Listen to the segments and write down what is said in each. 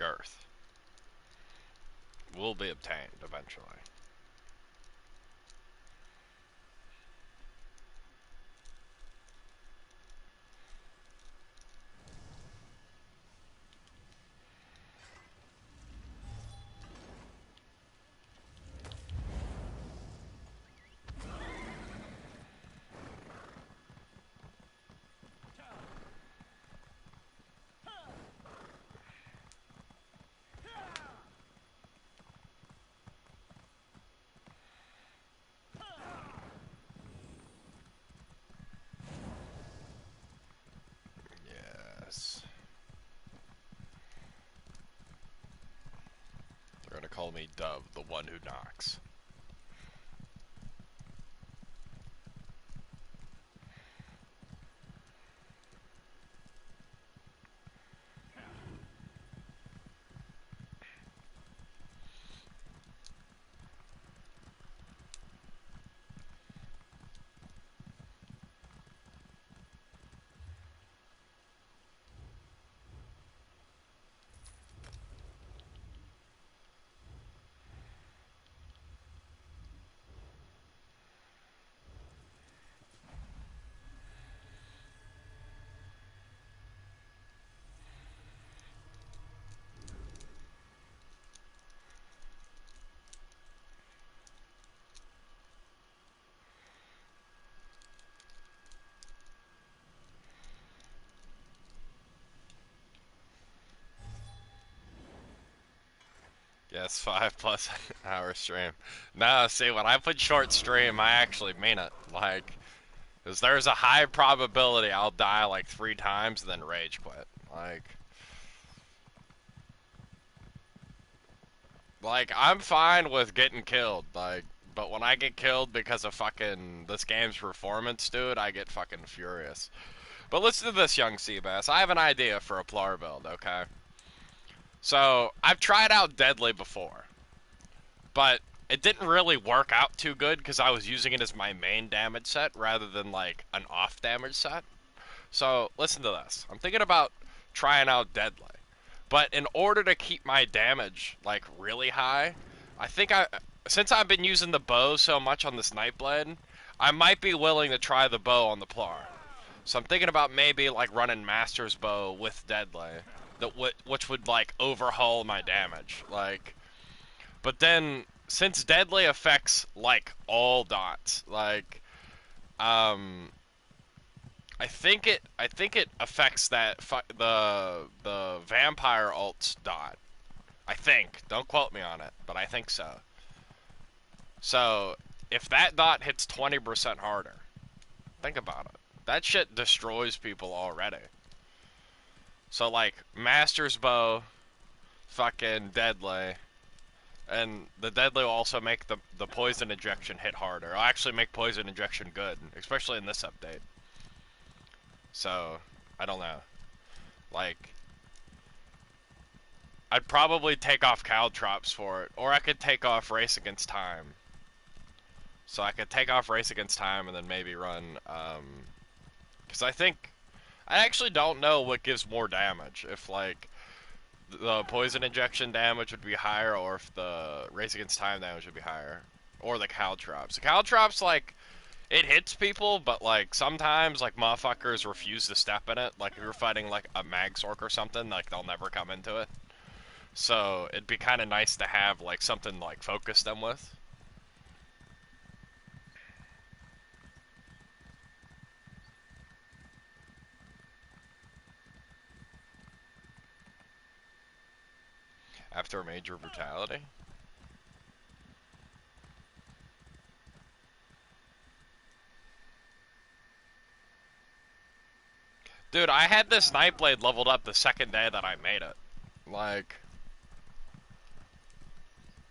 Earth will be obtained eventually. Yes. They're gonna call me Dove, the one who knocks. Yes, 5+ hour stream. No, see, when I put short stream, I actually mean it. Like, because there's a high probability I'll die like 3 times and then rage quit. Like I'm fine with getting killed. But when I get killed because of fucking this game's performance, dude, I get fucking furious. But listen to this, young Seabass. I have an idea for a plar build, okay? So, I've tried out Deadly before, but it didn't really work out too good because I was using it as my main damage set rather than like an off damage set. So listen to this. I'm thinking about trying out Deadly, but in order to keep my damage like really high, I think since I've been using the bow so much on this Nightblade, I might be willing to try the bow on the Plar. So I'm thinking about maybe like running Master's Bow with Deadly, which would like overhaul my damage. But then since Deadly affects like all dots, um, I think it affects the vampire ult's dot. I think. Don't quote me on it, but I think so. So if that dot hits 20% harder, think about it. That shit destroys people already. So like Master's Bow, fucking Deadly, and the Deadly will also make the poison injection hit harder. It'll actually make poison injection good, especially in this update. So, I don't know. Like, I'd probably take off Caltrops for it, or I could take off Race Against Time. So I could take off Race Against Time and then maybe run, because I actually don't know what gives more damage. If, like, the poison injection damage would be higher, or if the Race Against Time damage would be higher. Or the Caltrops. The Caltrops, like, it hits people, but, like, sometimes, like, motherfuckers refuse to step in it. Like, if you're fighting, like, a Magsork or something, like, they'll never come into it. So, it'd be kind of nice to have, like, something, like, focus them with. After a major brutality. Dude, I had this Nightblade leveled up the second day that I made it. Like,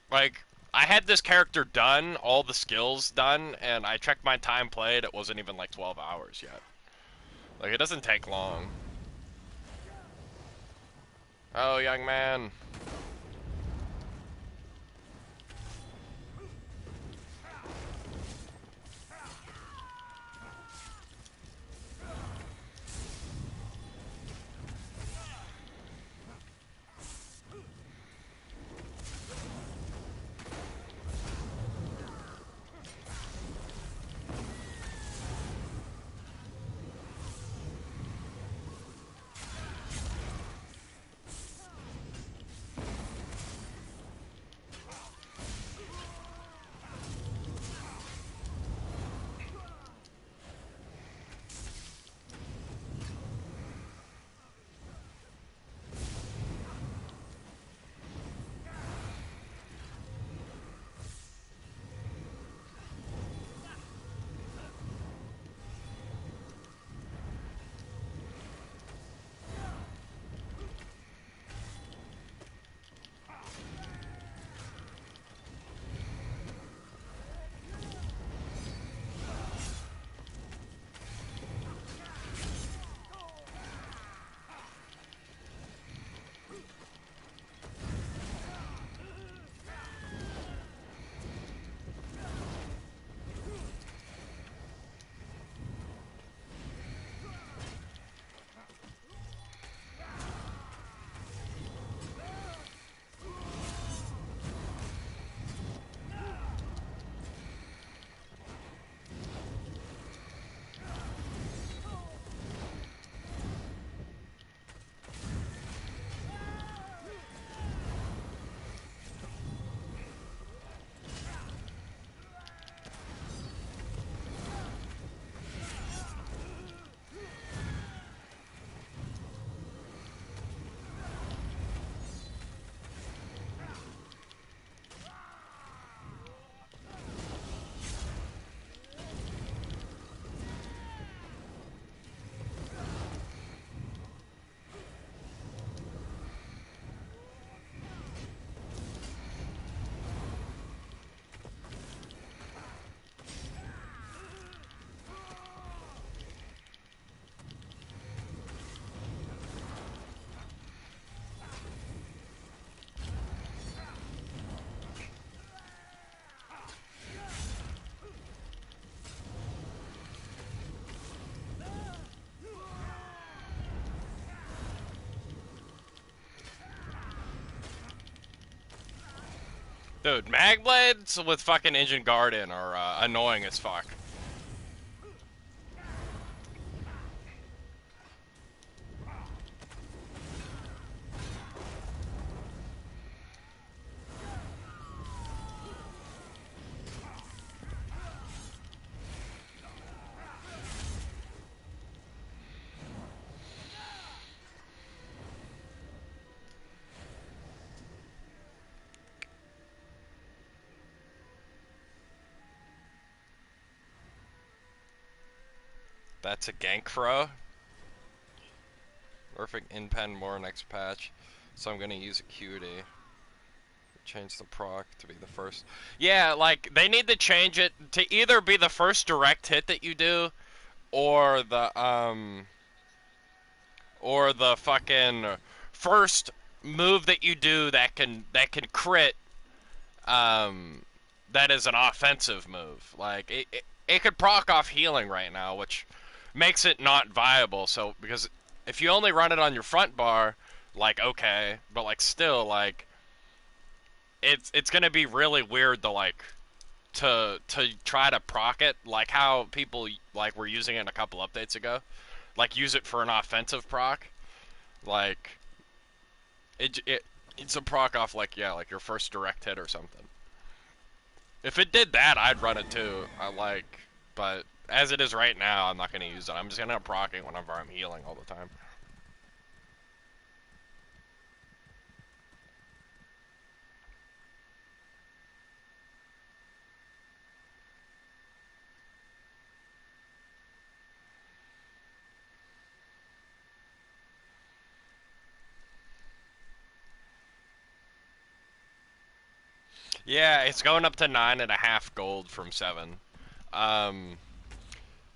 I had this character done, all the skills done, and I checked my time played, it wasn't even like 12 hours yet. Like, it doesn't take long. Oh, young man. Dude, mag blades with fucking engine guard in are annoying as fuck. That's a gank throw. Perfect in-pen more next patch. So I'm gonna use Acuity. Change the proc to be the first. Yeah, like, they need to change it to either be the first direct hit that you do, or the fucking first move that you do that can crit, um, that is an offensive move. Like, it could proc off healing right now, which makes it not viable. So, because if you only run it on your front bar, like, okay, but, like, still, like, it's gonna be really weird to, like, to try to proc it, like how people, like, were using it a couple updates ago. Like, use it for an offensive proc. Like, it's a proc off, like, yeah, like your first direct hit or something. If it did that, I'd run it too. But as it is right now, I'm not gonna use it. I'm just gonna end up procking whenever I'm healing all the time. Yeah, it's going up to 9.5 gold from 7. Um,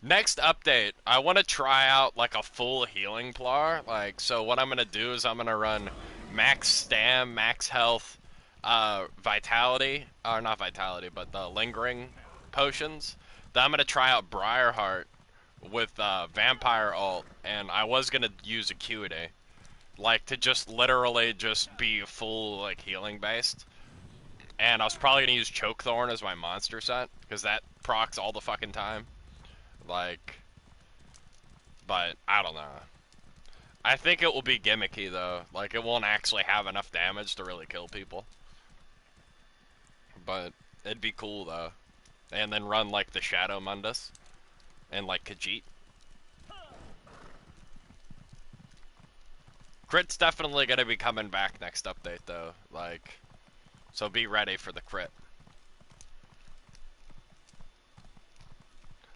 Next update, I want to try out, like, a full healing plar. Like, so what I'm gonna do is I'm gonna run max stam, max health, vitality, or not vitality, but the lingering potions. Then I'm gonna try out Briarheart with vampire ult, and I was gonna use acuity, like, to just literally just be full, like, healing based. And I was probably gonna use Chokethorn as my monster set, because that procs all the fucking time. Like, but I don't know. I think it will be gimmicky though. Like, it won't actually have enough damage to really kill people. But it'd be cool though. And then run like the Shadow Mundus and like Khajiit. Crit's definitely gonna be coming back next update though. Like, so be ready for the crit.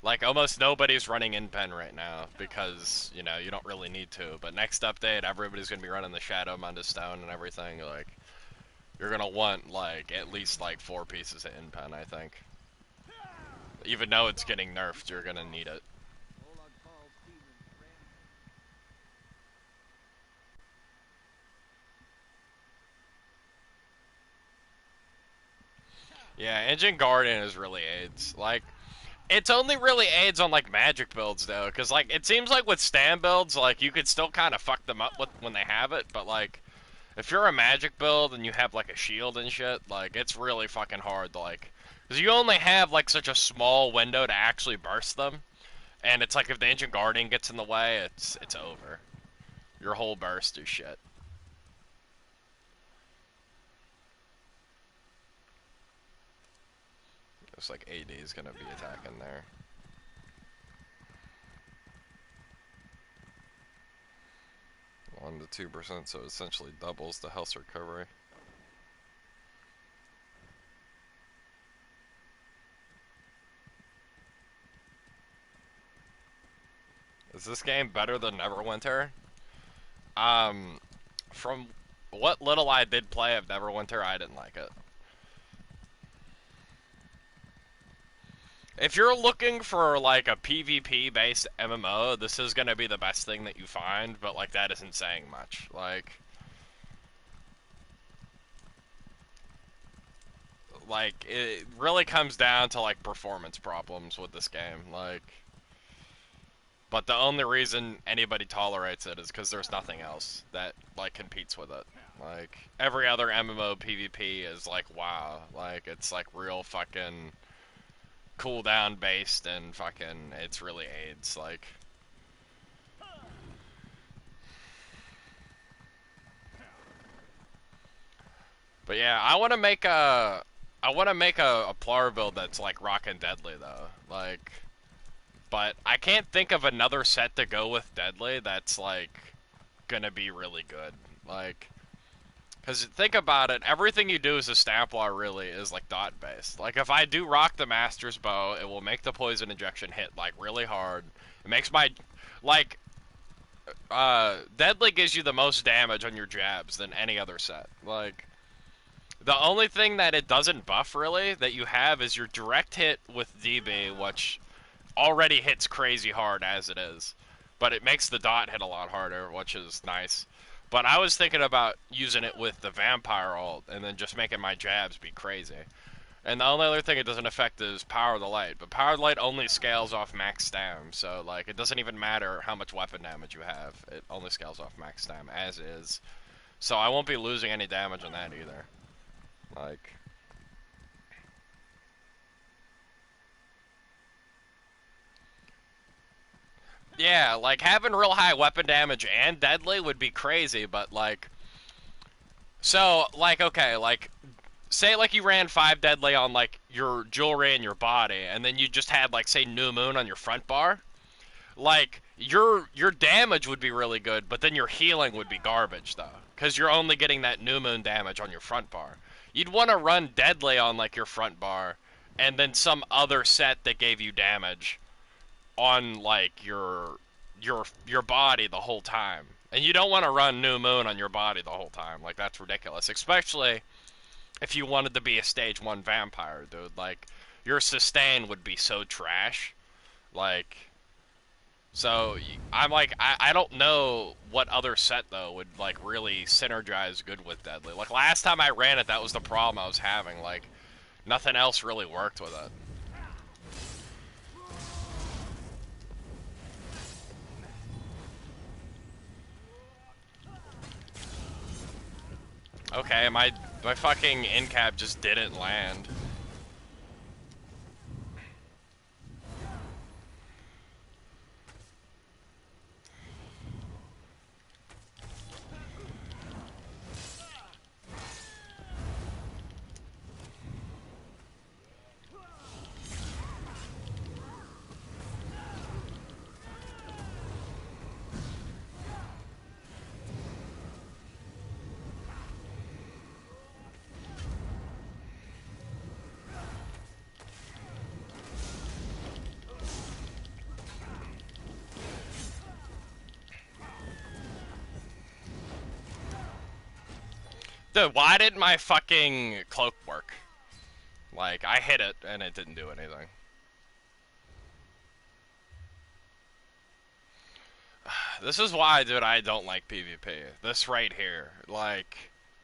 Like, almost nobody's running in-pen right now because, you know, you don't really need to. But next update, everybody's gonna be running the Shadow Mundus Stone and everything. Like, you're gonna want, like, at least, like, 4 pieces of in-pen, I think. Even though it's getting nerfed, you're gonna need it. Yeah, Engine Guardian is really aids. Like, it's only really aids on, like, magic builds, though. Because, like, it seems like with stand builds, like, you could still kind of fuck them up with when they have it. But, like, if you're a magic build and you have, like, a shield and shit, like, it's really fucking hard to, like... Because you only have, like, such a small window to actually burst them. And it's like if the Ancient Guardian gets in the way, it's over. Your whole burst is shit. Looks like AD is gonna be attacking there. 1 to 2%, so essentially doubles the health recovery. Is this game better than Neverwinter? From what little I did play of Neverwinter, I didn't like it. If you're looking for, like, a PvP-based MMO, this is gonna be the best thing that you find, but, like, that isn't saying much. Like, it really comes down to, like, performance problems with this game. Like, But the only reason anybody tolerates it is because there's nothing else that like competes with it. Like every other MMO PvP is like wow, like it's like real fucking cooldown based and fucking it's really AIDS like. But yeah, I want to make a plar build that's like rockin' deadly though. Like, but I can't think of another set to go with deadly that's like gonna be really good. Like, because think about it, everything you do as a Stamplar really is like dot based. Like if I do rock the Master's Bow, it will make the poison injection hit like really hard. It makes my like deadly gives you the most damage on your jabs than any other set. Like the only thing that it doesn't buff really that you have is your direct hit with DB, which already hits crazy hard as it is. But it makes the dot hit a lot harder, which is nice. But I was thinking about using it with the vampire ult and then just making my jabs be crazy. And the only other thing it doesn't affect is power of the light. But power of the light only scales off max stam, so like it doesn't even matter how much weapon damage you have. It only scales off max stam as is. So I won't be losing any damage on that either. Like, yeah, like having real high weapon damage and deadly would be crazy, but like, so like, okay, like, say like you ran 5 deadly on like your jewelry and your body, and then you just had like say new moon on your front bar, like your damage would be really good, but then your healing would be garbage though, because you're only getting that new moon damage on your front bar. You'd want to run deadly on like your front bar, and then some other set that gave you damage on like your body the whole time. And you don't want to run new moon on your body the whole time. Like that's ridiculous, especially if you wanted to be a stage 1 vampire, dude. Like your sustain would be so trash. Like so I'm like I don't know what other set though would like really synergize good with deadly. Like last time I ran it, that was the problem I was having. Like nothing else really worked with it. Okay, my fucking incap just didn't land. Dude, why didn't my fucking cloak work? Like, I hit it and it didn't do anything. This is why, dude, I don't like PvP. This right here. Like,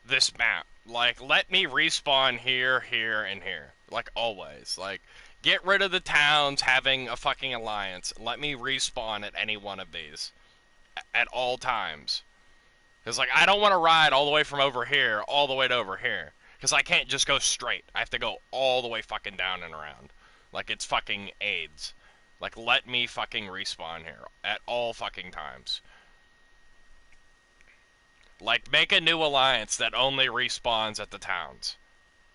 this map. Like, let me respawn here, here, and here. Like, always. Like, get rid of the towns having a fucking alliance. Let me respawn at any one of these. At all times. Because, like, I don't want to ride all the way from over here all the way to over here. Because I can't just go straight. I have to go all the way fucking down and around. Like, it's fucking AIDS. Like, let me fucking respawn here at all fucking times. Like, make a new alliance that only respawns at the towns.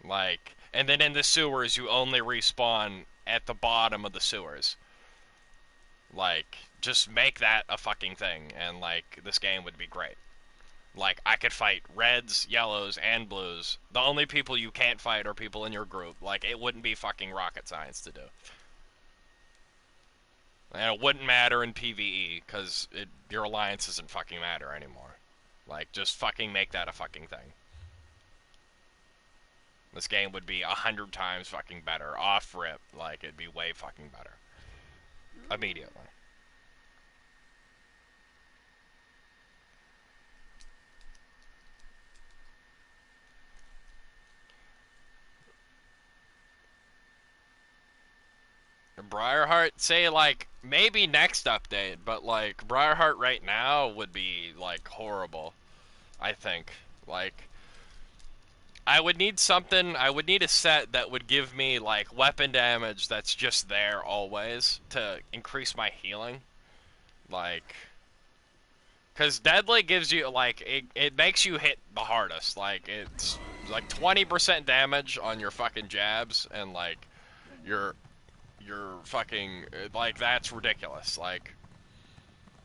Like, and then in the sewers, you only respawn at the bottom of the sewers. Like, just make that a fucking thing, and, like, this game would be great. Like, I could fight reds, yellows, and blues. The only people you can't fight are people in your group. Like, it wouldn't be fucking rocket science to do. And it wouldn't matter in PvE, because your alliance doesn't fucking matter anymore. Like, just fucking make that a fucking thing. This game would be 100 times fucking better. Off rip. Like, it'd be way fucking better. Immediately. Briarheart, say, like, maybe next update, but, like, Briarheart right now would be, like, horrible, I think. Like, I would need something, I would need a set that would give me, like, weapon damage that's just there always to increase my healing. Like, because Deadly gives you, like, it makes you hit the hardest. Like, it's, like, 20% damage on your fucking jabs, and, like, your fucking, like, that's ridiculous. Like,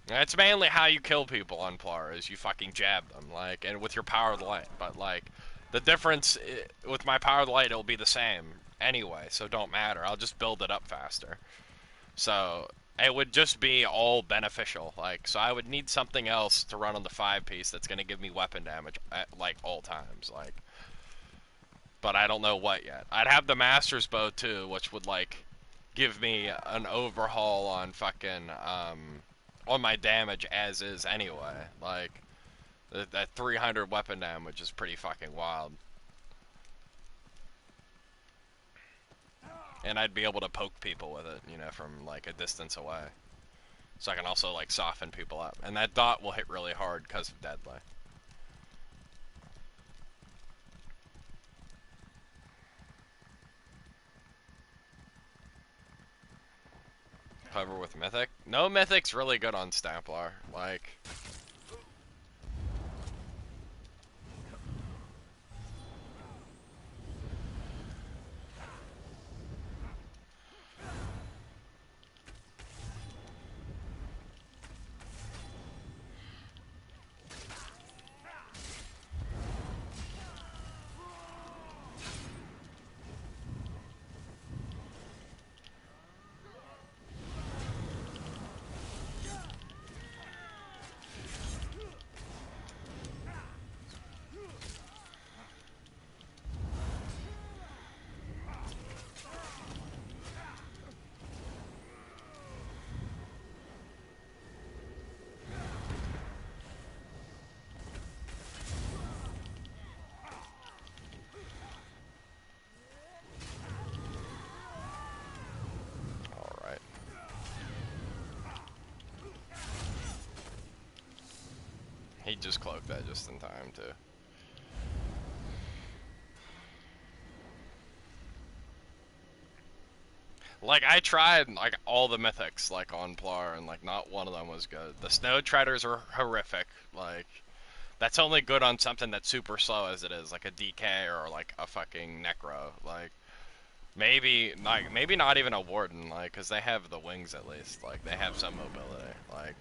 that's mainly how you kill people on plar, is you fucking jab them, like, and with your power of the light. But, like, the difference with my power of the light, it'll be the same anyway, so don't matter. I'll just build it up faster. So it would just be all beneficial. Like, so I would need something else to run on the 5-piece that's gonna give me weapon damage at, like, all times. Like, but I don't know what yet. I'd have the Master's Bow too, which would, like, give me an overhaul on fucking on my damage as is anyway. Like, that 300 weapon damage is pretty fucking wild. And I'd be able to poke people with it, you know, from, like, a distance away. So I can also, like, soften people up. And that dot will hit really hard because of Deadly. Cover with Mythic? No Mythic's really good on Stamplar. Like, alright. He just cloaked that just in time, too. Like, I tried, like, all the mythics, like, on Plar, and, like, not one of them was good. The Snow Treaders are horrific. Like, that's only good on something that's super slow as it is, like a DK or, like, a fucking Necro. Like, maybe not even a Warden, like, because they have the wings at least. Like, they have some mobility. Like,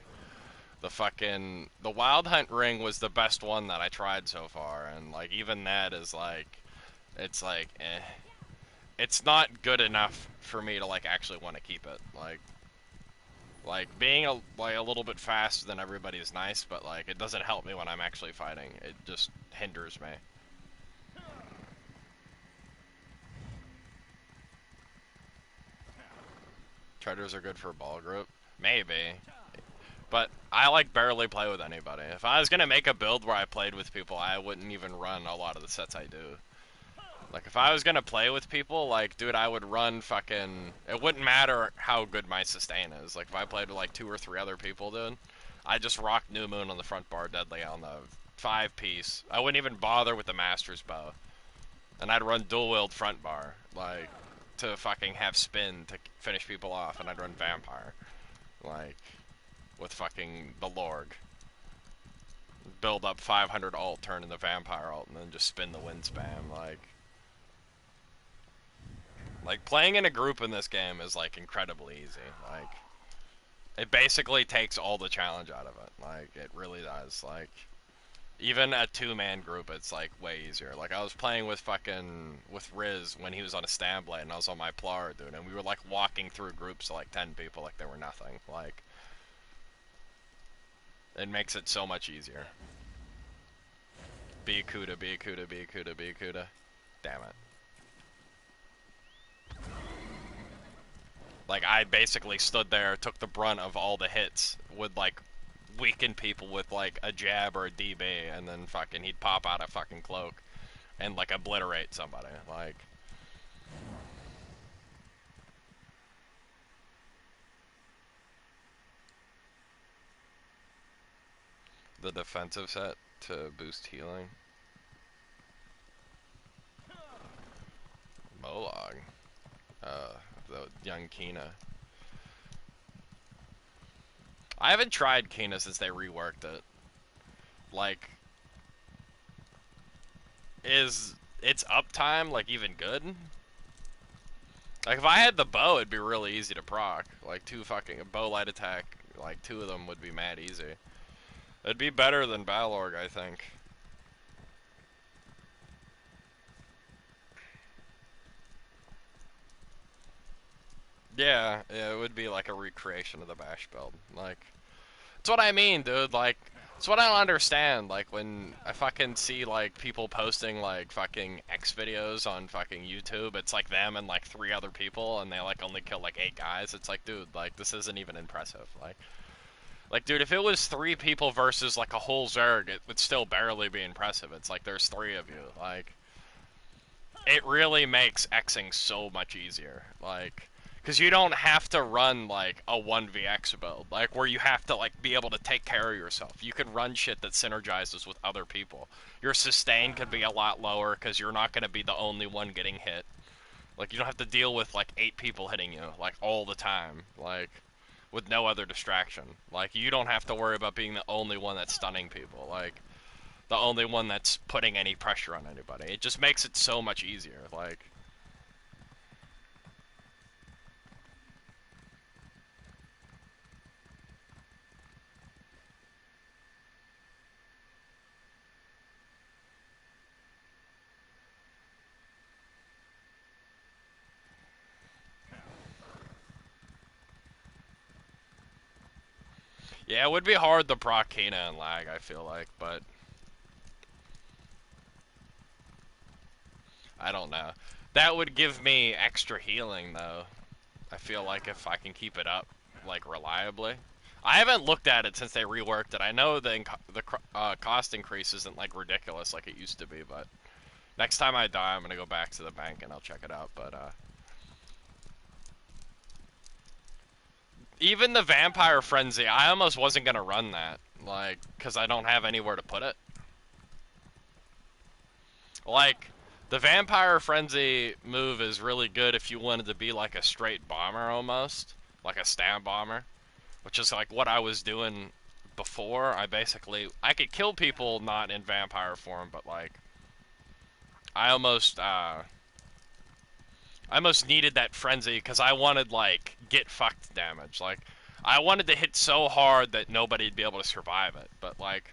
the Wild Hunt ring was the best one that I tried so far, and, like, even that is, like, it's, like, eh. It's not good enough for me to, like, actually want to keep it. Like being like a little bit faster than everybody is nice, but, like, it doesn't help me when I'm actually fighting. It just hinders me. Treaders are good for ball group, maybe, but I, like, barely play with anybody. If I was gonna make a build where I played with people, I wouldn't even run a lot of the sets I do. Like, if I was gonna play with people, like, dude, I would run fucking... It wouldn't matter how good my sustain is. Like, if I played with, like, 2 or 3 other people, dude, I'd just rock New Moon on the front bar, Deadly on the 5-piece. I wouldn't even bother with the Master's Bow. And I'd run dual-wield front bar, like, to fucking have spin to finish people off, and I'd run Vampire. Like, with fucking the Lorg. Build up 500 ult, turn into Vampire ult, and then just spin the wind spam, like, playing in a group in this game is, like, incredibly easy. Like, it basically takes all the challenge out of it. Like, it really does. Like, even a 2-man group, it's, like, way easier. Like, I was playing with Riz when he was on a Stamblade, and I was on my Plar, dude, and we were, like, walking through groups of, like, 10 people like they were nothing. Like, it makes it so much easier. Be a Kuda, be a Kuda, be a Kuda, be a Kuda. Damn it. Like, I basically stood there, took the brunt of all the hits, would, like, weaken people with, like, a jab or a DB, and then fucking he'd pop out a fucking cloak and, like, obliterate somebody. Like, The defensive set to boost healing. Molag. The young Kina. I haven't tried Kina since they reworked it. Like, is its uptime, like, even good? Like, if I had the bow, it'd be really easy to proc. Like, a bow light attack, like, 2 of them would be mad easy. It'd be better than Balorg, I think. Yeah, it would be like a recreation of the bash build. Like, that's what I mean, dude. Like, it's what I don't understand. Like, when I fucking see, like, people posting, like, fucking X videos on fucking YouTube, it's like them and, like, 3 other people, and they, like, only kill, like, 8 guys. It's like, dude, like, this isn't even impressive. Like, dude, if it was 3 people versus, like, a whole Zerg, it would still barely be impressive. It's like, there's 3 of you. Like, it really makes Xing so much easier. Like, because you don't have to run, like, a 1vx build, like, where you have to, like, be able to take care of yourself. You can run shit that synergizes with other people. Your sustain could be a lot lower, because you're not going to be the only one getting hit. Like, you don't have to deal with, like, 8 people hitting you, like, all the time, like, with no other distraction. Like, you don't have to worry about being the only one that's stunning people, like, the only one that's putting any pressure on anybody. It just makes it so much easier, like... Yeah, it would be hard to proc Kena and lag, I feel like, but... I don't know. That would give me extra healing, though. I feel like if I can keep it up, like, reliably. I haven't looked at it since they reworked it. I know the cost increase isn't, like, ridiculous like it used to be, but... Next time I die, I'm gonna go back to the bank and I'll check it out, but, even the Vampire Frenzy, I almost wasn't gonna run that. Like, because I don't have anywhere to put it. Like, the Vampire Frenzy move is really good if you wanted to be like a straight bomber almost. Like a stab bomber. Which is like what I was doing before. I could kill people not in vampire form, but like, I almost needed that frenzy because I wanted, like, get fucked damage. Like, I wanted to hit so hard that nobody'd be able to survive it. But, like,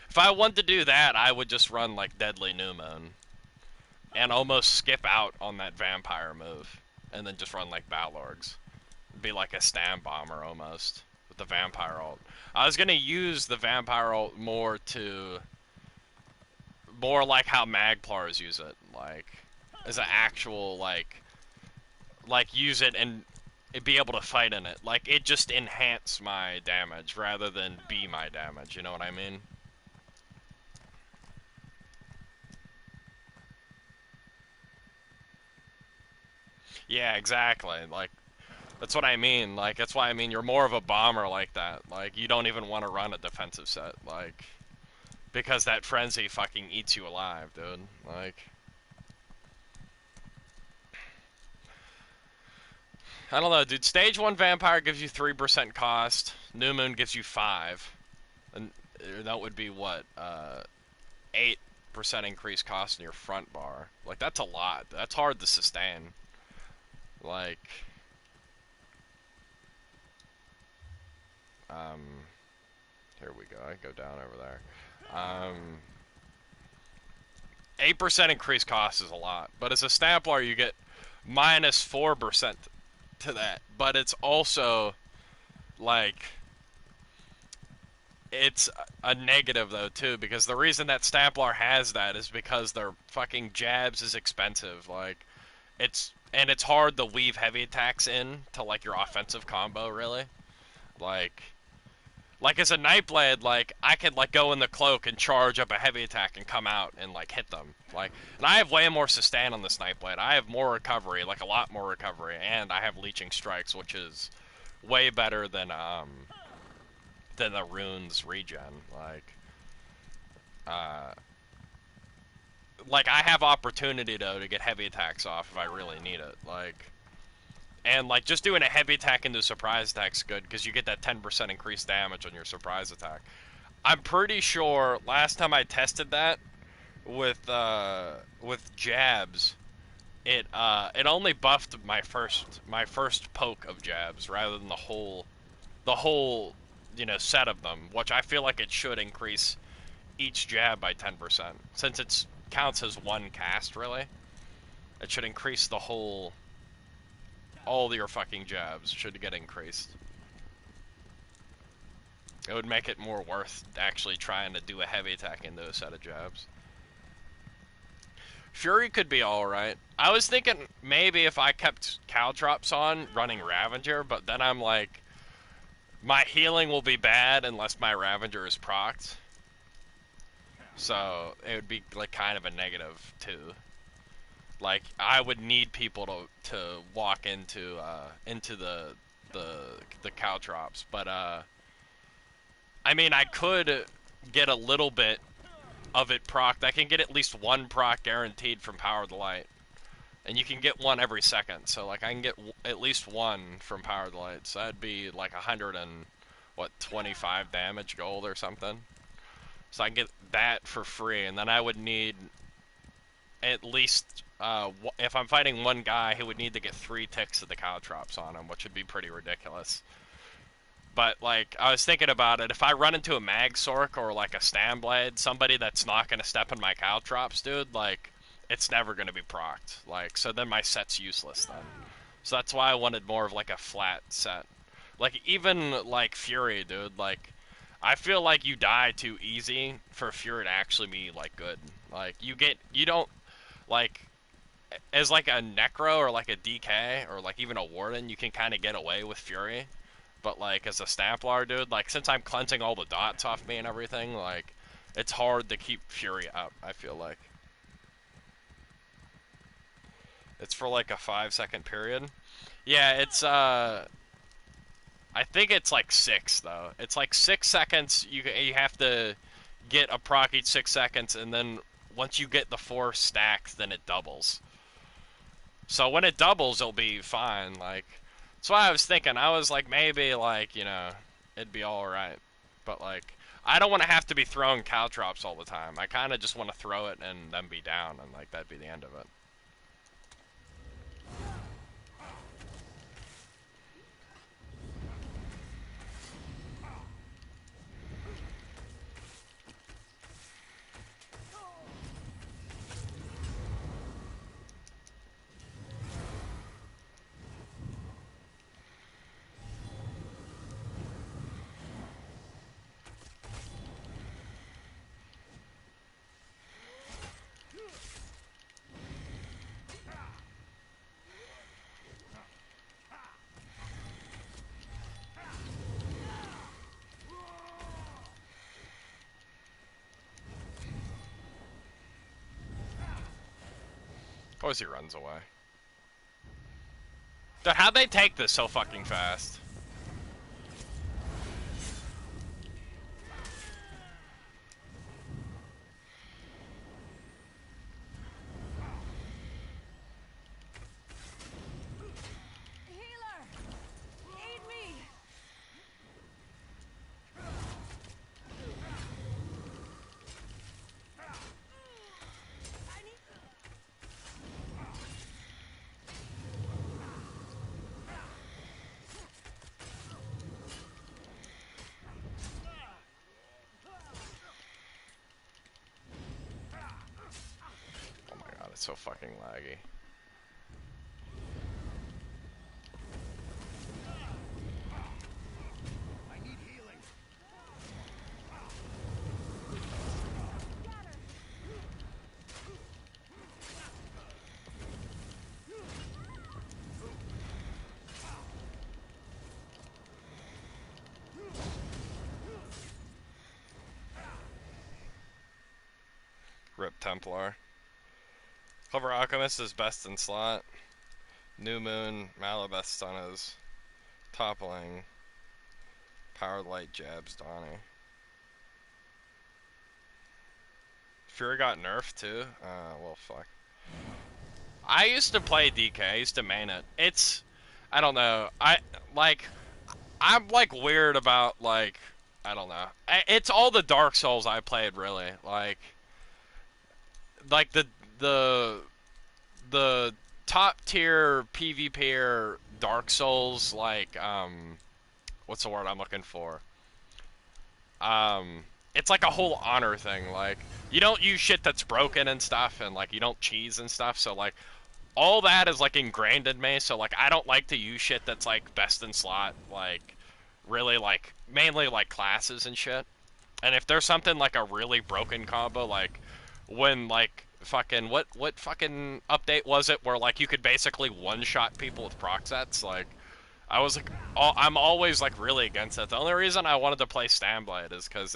if I wanted to do that, I would just run, like, Deadly New Moon. And almost skip out on that vampire move. And then just run, like, Balorgs. Be like a stand bomber, almost. With the vampire ult. I was gonna use the vampire ult more like how Magplars use it. Like, as an actual, like, use it and be able to fight in it. Like, it just enhance my damage rather than be my damage, you know what I mean? Yeah, exactly. Like, that's what I mean. Like, that's why I mean you're more of a bomber like that. Like, you don't even want to run a defensive set. Like, because that frenzy fucking eats you alive, dude. Like... I don't know, dude. Stage 1 Vampire gives you 3% cost. New Moon gives you 5. And that would be, what, 8% increased cost in your front bar. Like, that's a lot. That's hard to sustain. Like... Here we go. I go down over there. 8% increased cost is a lot. But as a Stamplar, you get minus 4% to that. But it's also, like... It's a negative, though, too, because the reason that Stamplar has that is because their fucking jabs is expensive. Like, it's hard to weave heavy attacks in to, like, your offensive combo, really. Like as a Nightblade, like, I could, like, go in the cloak and charge up a heavy attack and come out and, like, hit them. Like, and I have way more sustain on this Nightblade. I have more recovery, like, a lot more recovery, and I have Leeching Strikes, which is way better than than the runes regen. Uh, like I have opportunity though to get heavy attacks off if I really need it. And like just doing a heavy attack into surprise attack's good because you get that 10% increased damage on your surprise attack. I'm pretty sure last time I tested that with jabs, it only buffed my first poke of jabs rather than the whole set of them, which I feel like it should increase each jab by 10% since it counts as one cast. Really, it should increase all your fucking jabs should get increased. It would make it more worth actually trying to do a heavy attack into a set of jabs. Fury could be alright. I was thinking maybe if I kept Caltrops on running Ravager, but then I'm like, my healing will be bad unless my Ravager is procced. So it would be like kind of a negative too. Like I would need people to walk into the Caltrops, but I mean I could get a little bit of it procced. I can get at least one proc guaranteed from Power of the Light. And you can get one every second. So, like, I can get at least one from Power of the Light. So that'd be, like, 25 damage gold or something. So I can get that for free. And then I would need at least, if I'm fighting one guy, he would need to get 3 ticks of the Caltrops on him, which would be pretty ridiculous. But, like, I was thinking about it. If I run into a Mag Sork or, like, a Stamblade, somebody that's not going to step in my Caltrops, dude, like, it's never going to be procced. Like, so then my set's useless then. So that's why I wanted more of, like, a flat set. Like, even, like, Fury, dude, like, I feel like you die too easy for Fury to actually be, like, good. Like, you don't, like, as, like, a Necro or, like, a DK or, like, even a Warden, you can kind of get away with Fury. But, like, as a Stamplar, dude, like, since I'm cleansing all the dots off me and everything, like, it's hard to keep Fury up, I feel like. It's for, like, a 5-second period. Yeah, it's, I think it's, like, 6, though. It's, like, 6 seconds, you have to get a proc each 6 seconds, and then once you get the 4 stacks, then it doubles. So when it doubles, it'll be fine, like... That's why I was thinking. I was like, maybe, like, it'd be alright. But, like, I don't want to have to be throwing Caltrops all the time. I kind of just want to throw it and then be down, and, like, that'd be the end of it. Of course he runs away. Dude, how'd they take this so fucking fast? It's so fucking laggy. I need healing. Rip Templar. Clever Alchemist is best in slot. New Moon, Malabest on his toppling. Power light jabs, Donnie. Fury got nerfed too? Well, fuck. I used to play DK. I used to main it. I don't know. Like, I'm like weird about like, I don't know. It's all the Dark Souls I played really. Like the the top tier PvP Dark Souls like what's the word I'm looking for? Um, it's like a whole honor thing. Like you don't use shit that's broken and stuff, and like you don't cheese and stuff. So like all that is like ingrained in me. So like I don't like to use shit that's like best in slot. Like really like mainly like classes and shit. And if there's something like a really broken combo, like when like fucking what fucking update was it where like you could basically one shot people with proc sets, like I was like, I'm always like really against it. The only reason I wanted to play Stamblade is because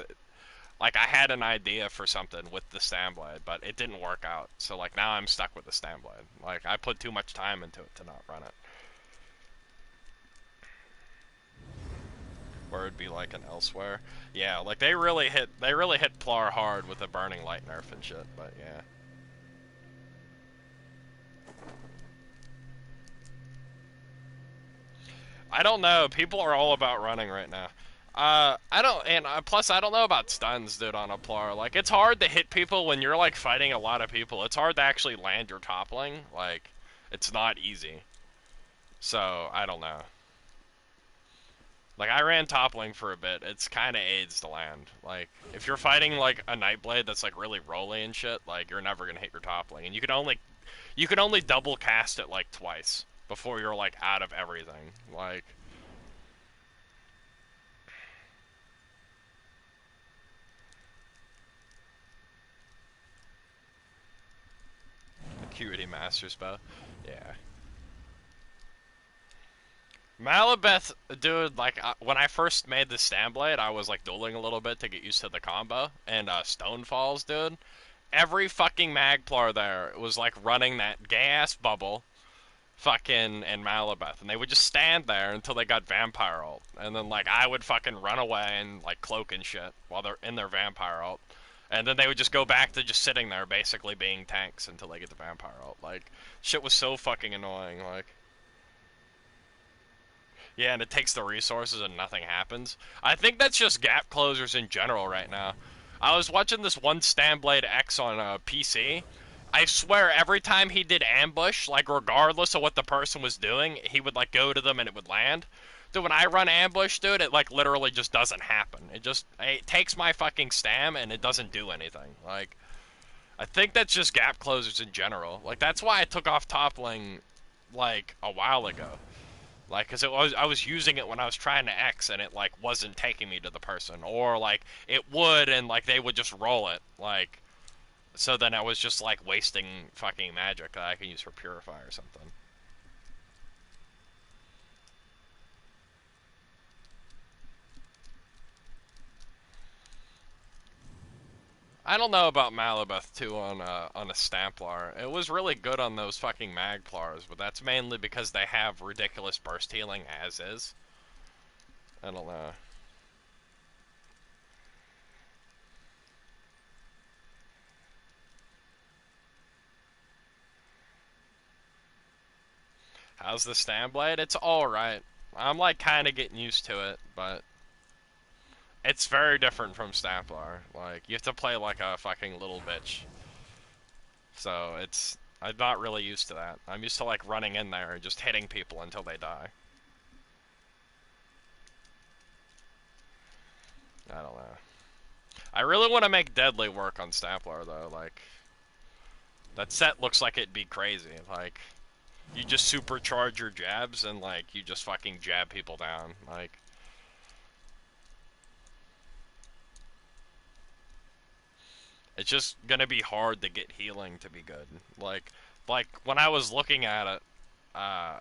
like I had an idea for something with the Stamblade, but it didn't work out. So like now I'm stuck with the Stamblade. Like I put too much time into it to not run it. Where it'd be like an elsewhere. Yeah, like they really hit plar hard with the burning light nerf and shit. But yeah. I don't know. People are all about running right now. I don't, and plus I don't know about stuns, dude, on a plar. Like, it's hard to hit people when you're, like, fighting a lot of people. It's hard to actually land your toppling. Like, it's not easy. So, I don't know. Like, I ran toppling for a bit. It's kind of aids to land. Like, if you're fighting, like, a Nightblade that's, like, really rolly and shit, like, you're never gonna hit your toppling. And you can only double cast it, like, twice before you're, like, out of everything. Like... Acuity Master Spell. Yeah. Malabeth, dude, like, when I first made the Stamblade, I was, like, dueling a little bit to get used to the combo. And, Stonefalls, dude. Every fucking Magplar there was, like, running that gay-ass bubble, fucking, and Malabeth. And they would just stand there until they got Vampire ult. And then, like, I would fucking run away and, like, cloak and shit while they're in their Vampire ult. And then they would just go back to just sitting there, basically being tanks until they get the Vampire ult. Like, shit was so fucking annoying, like... Yeah, and it takes the resources and nothing happens. I think that's just gap closers in general right now. I was watching this one Stamblade X on PC. I swear every time he did ambush, like regardless of what the person was doing, he would like go to them and it would land. Dude, when I run ambush, dude, it like literally just doesn't happen. It takes my fucking stam and it doesn't do anything. Like, I think that's just gap closers in general. Like, that's why I took off toppling like a while ago. Like, cause I was using it when I was trying to X, and it like wasn't taking me to the person, or like it would, and like they would just roll it, like, so then I was just like wasting fucking magic that I can use for Purify or something. I don't know about Malabeth too on a Stamplar. It was really good on those fucking Magplars, but that's mainly because they have ridiculous burst healing as is. I don't know. How's the Stamblade? It's alright. I'm like kind of getting used to it, but it's very different from Stamplar. Like, you have to play like a fucking little bitch. So I'm not really used to that. I'm used to like running in there and just hitting people until they die. I don't know. I really want to make Deadly work on Stamplar though. Like, that set looks like it'd be crazy. Like, you just supercharge your jabs and like you just fucking jab people down. Like, it's just gonna be hard to get healing to be good. Like when I was looking at it, uh,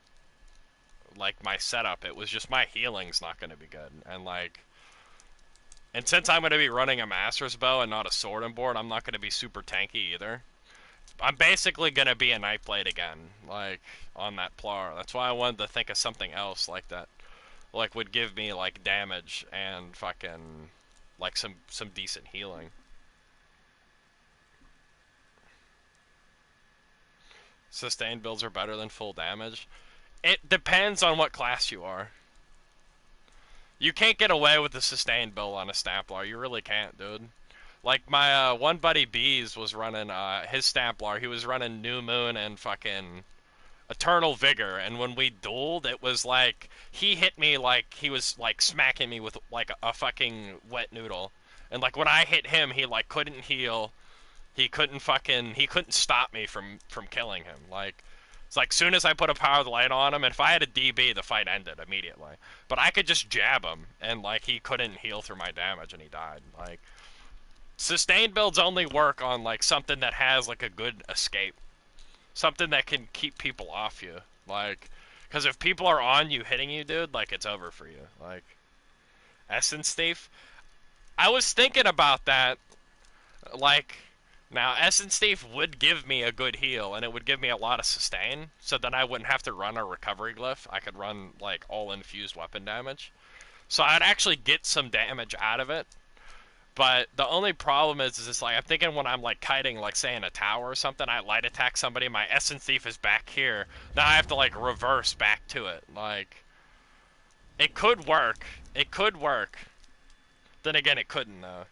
like my setup, it was just my healing's not gonna be good, and since I'm gonna be running a Master's Bow and not a Sword and Board, I'm not gonna be super tanky either. I'm basically gonna be a Nightblade again, like on that Plar. That's why I wanted to think of something else like that. like would give me like damage and fucking like some decent healing. Sustained builds are better than full damage. It depends on what class you are. You can't get away with the sustained build on a Stamplar. You really can't, dude. Like my one buddy Bees was running his Stamplar. He was running New Moon and fucking Eternal Vigor, and when we dueled, it was like he hit me like he was like smacking me with like a fucking wet noodle. And like when I hit him, he like couldn't heal. He couldn't stop me from killing him. Like it's like soon as I put a power of the light on him, and if I had a DB, the fight ended immediately. But I could just jab him, and like he couldn't heal through my damage, and he died. Like sustained builds only work on like something that has like a good escape, something that can keep people off you. Like, because if people are on you hitting you, dude, like it's over for you. Like Essence Thief, I was thinking about that. Like, now, Essence Thief would give me a good heal, and it would give me a lot of sustain, so then I wouldn't have to run a recovery glyph. I could run, like, all infused weapon damage. So I'd actually get some damage out of it. But the only problem is it's like, I'm thinking when I'm, like, kiting, like, say, in a tower or something, I light attack somebody, my Essence Thief is back here. Now I have to, like, reverse back to it. Like, it could work. It could work. Then again, it couldn't, though.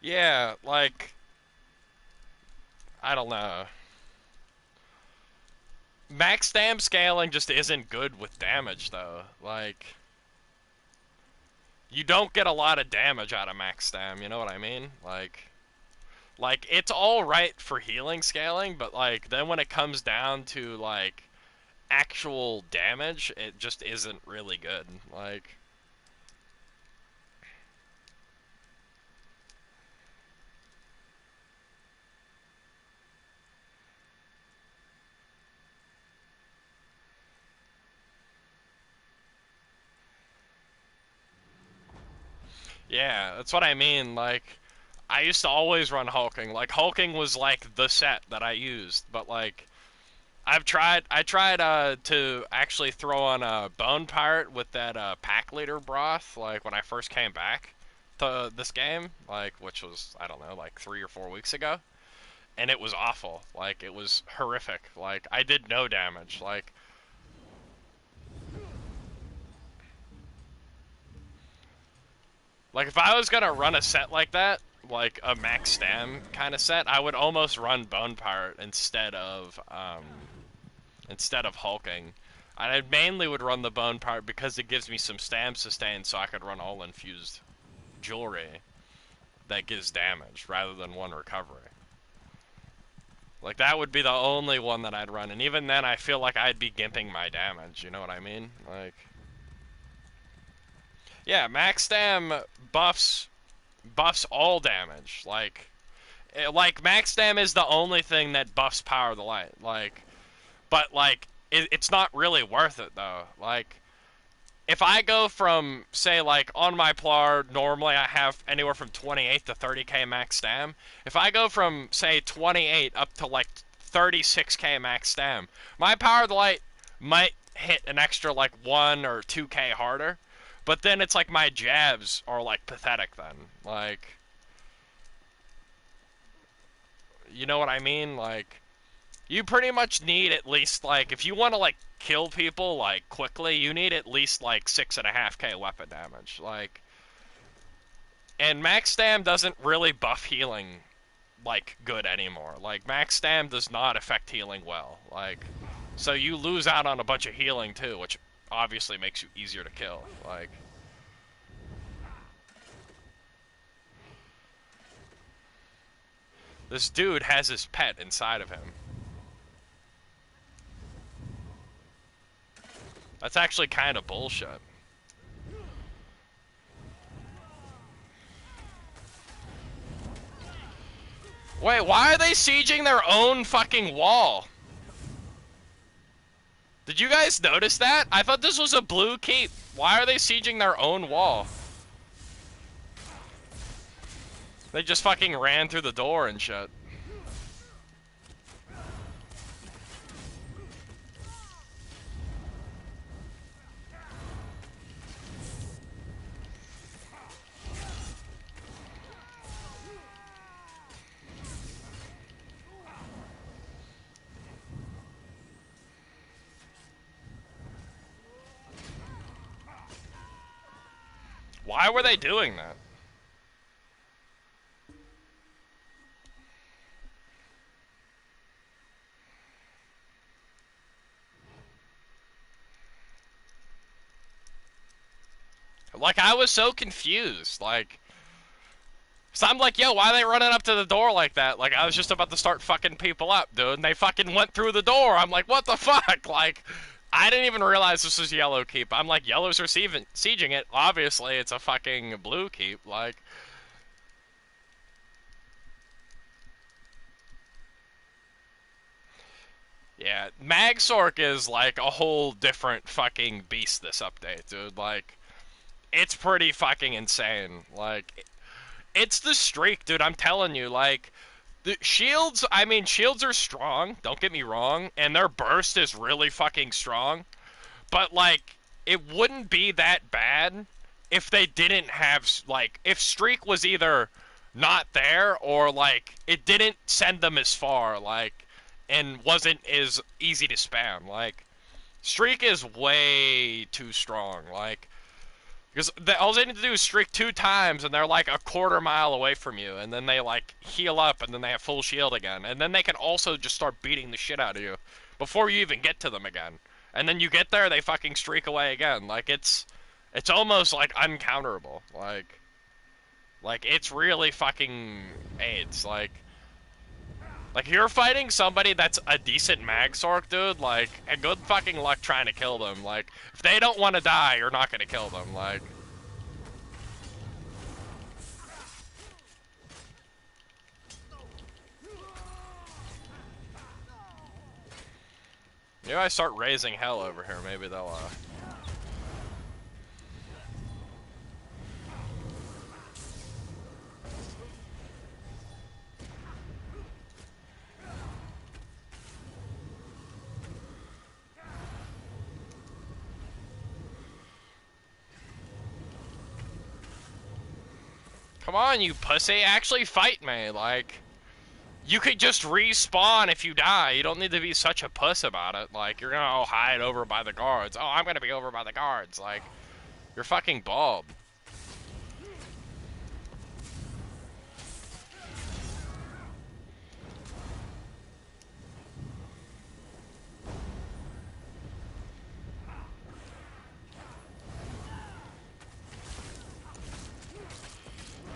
Yeah, like, I don't know. Max dam scaling just isn't good with damage, though. Like, you don't get a lot of damage out of max dam, you know what I mean? Like it's all right for healing scaling, but like then when it comes down to like actual damage, it just isn't really good. Like, yeah, that's what I mean. Like, I used to always run hulking. Like, hulking was like the set that I used, but like I tried to actually throw on a bone pirate with that pack leader broth like when I first came back to this game, like which was I don't know, like 3 or 4 weeks ago, and it was awful. Like it was horrific. Like I did no damage. Like if I was gonna run a set like that, like a max stam kind of set, I would almost run bone pirate instead of hulking. I mainly would run the bone part because it gives me some stam sustain, so I could run all infused jewelry that gives damage rather than one recovery. Like that would be the only one that I'd run, and even then I feel like I'd be gimping my damage, you know what I mean? Like, yeah, max stam buffs all damage. Like max stam is the only thing that buffs power of the light. Like, but like it's not really worth it though. Like if I go from, say, like, on my plar, normally I have anywhere from 28 to 30k max stam. If I go from, say, 28 up to, like, 36k max stam, my power of the light might hit an extra, like, 1 or 2k harder. But then it's like my jabs are, like, pathetic then. Like, you know what I mean? Like, you pretty much need at least, like, if you want to, like, kill people, like, quickly, you need at least, like, 6.5k weapon damage. Like, and max stam doesn't really buff healing, like, good anymore. Like, max stam does not affect healing well. Like, so you lose out on a bunch of healing, too, which obviously makes you easier to kill. Like, this dude has his pet inside of him. That's actually kind of bullshit. Wait, why are they sieging their own fucking wall? Did you guys notice that? I thought this was a blue keep. Why are they sieging their own wall? They just fucking ran through the door and shit. Why were they doing that? Like, I was so confused. Like, so I'm like, yo, why are they running up to the door like that? Like, I was just about to start fucking people up, dude, and they fucking went through the door. I'm like, what the fuck? Like, I didn't even realize this was yellow keep. I'm like, yellows are sieging it. Obviously, it's a fucking blue keep. Like, yeah, Magsork is like a whole different fucking beast this update, dude. Like, it's pretty fucking insane. Like, it's the streak, dude. I'm telling you, like, the shields, I mean, shields are strong, don't get me wrong, and their burst is really fucking strong, but, like, it wouldn't be that bad if they didn't have, like, if streak was either not there or, like, it didn't send them as far, like, and wasn't as easy to spam. Like, streak is way too strong, like, because all they need to do is streak 2 times, and they're like a quarter-mile away from you, and then they like heal up, and then they have full shield again, and then they can also just start beating the shit out of you before you even get to them again. And then you get there, they fucking streak away again. Like it's almost like uncounterable. Like it's really fucking AIDS. Like you're fighting somebody that's a decent Magsork, dude. Like, and good fucking luck trying to kill them. Like, if they don't want to die, you're not gonna kill them. Like. Maybe I start raising hell over here, maybe they'll, Come on, you pussy, actually fight me, like... You could just respawn if you die. You don't need to be such a puss about it. Like, you're gonna hide over by the guards. Oh, I'm gonna be over by the guards. Like, you're fucking bald.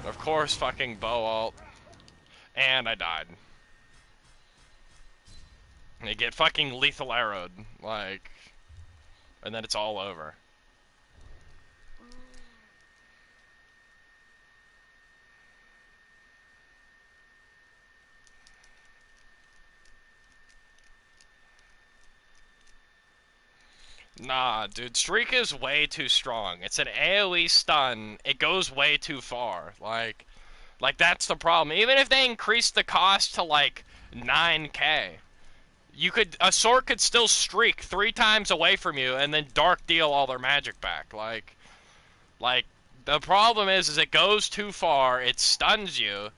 Of course, fucking bow ult. And I died. And you get fucking lethal arrowed. Like, and then it's all over. Nah, dude, Streak is way too strong. It's an AoE stun. It goes way too far. Like that's the problem. Even if they increase the cost to like 9k, a sword could still streak 3 times away from you and then dark deal all their magic back. Like the problem is it goes too far. It stuns you,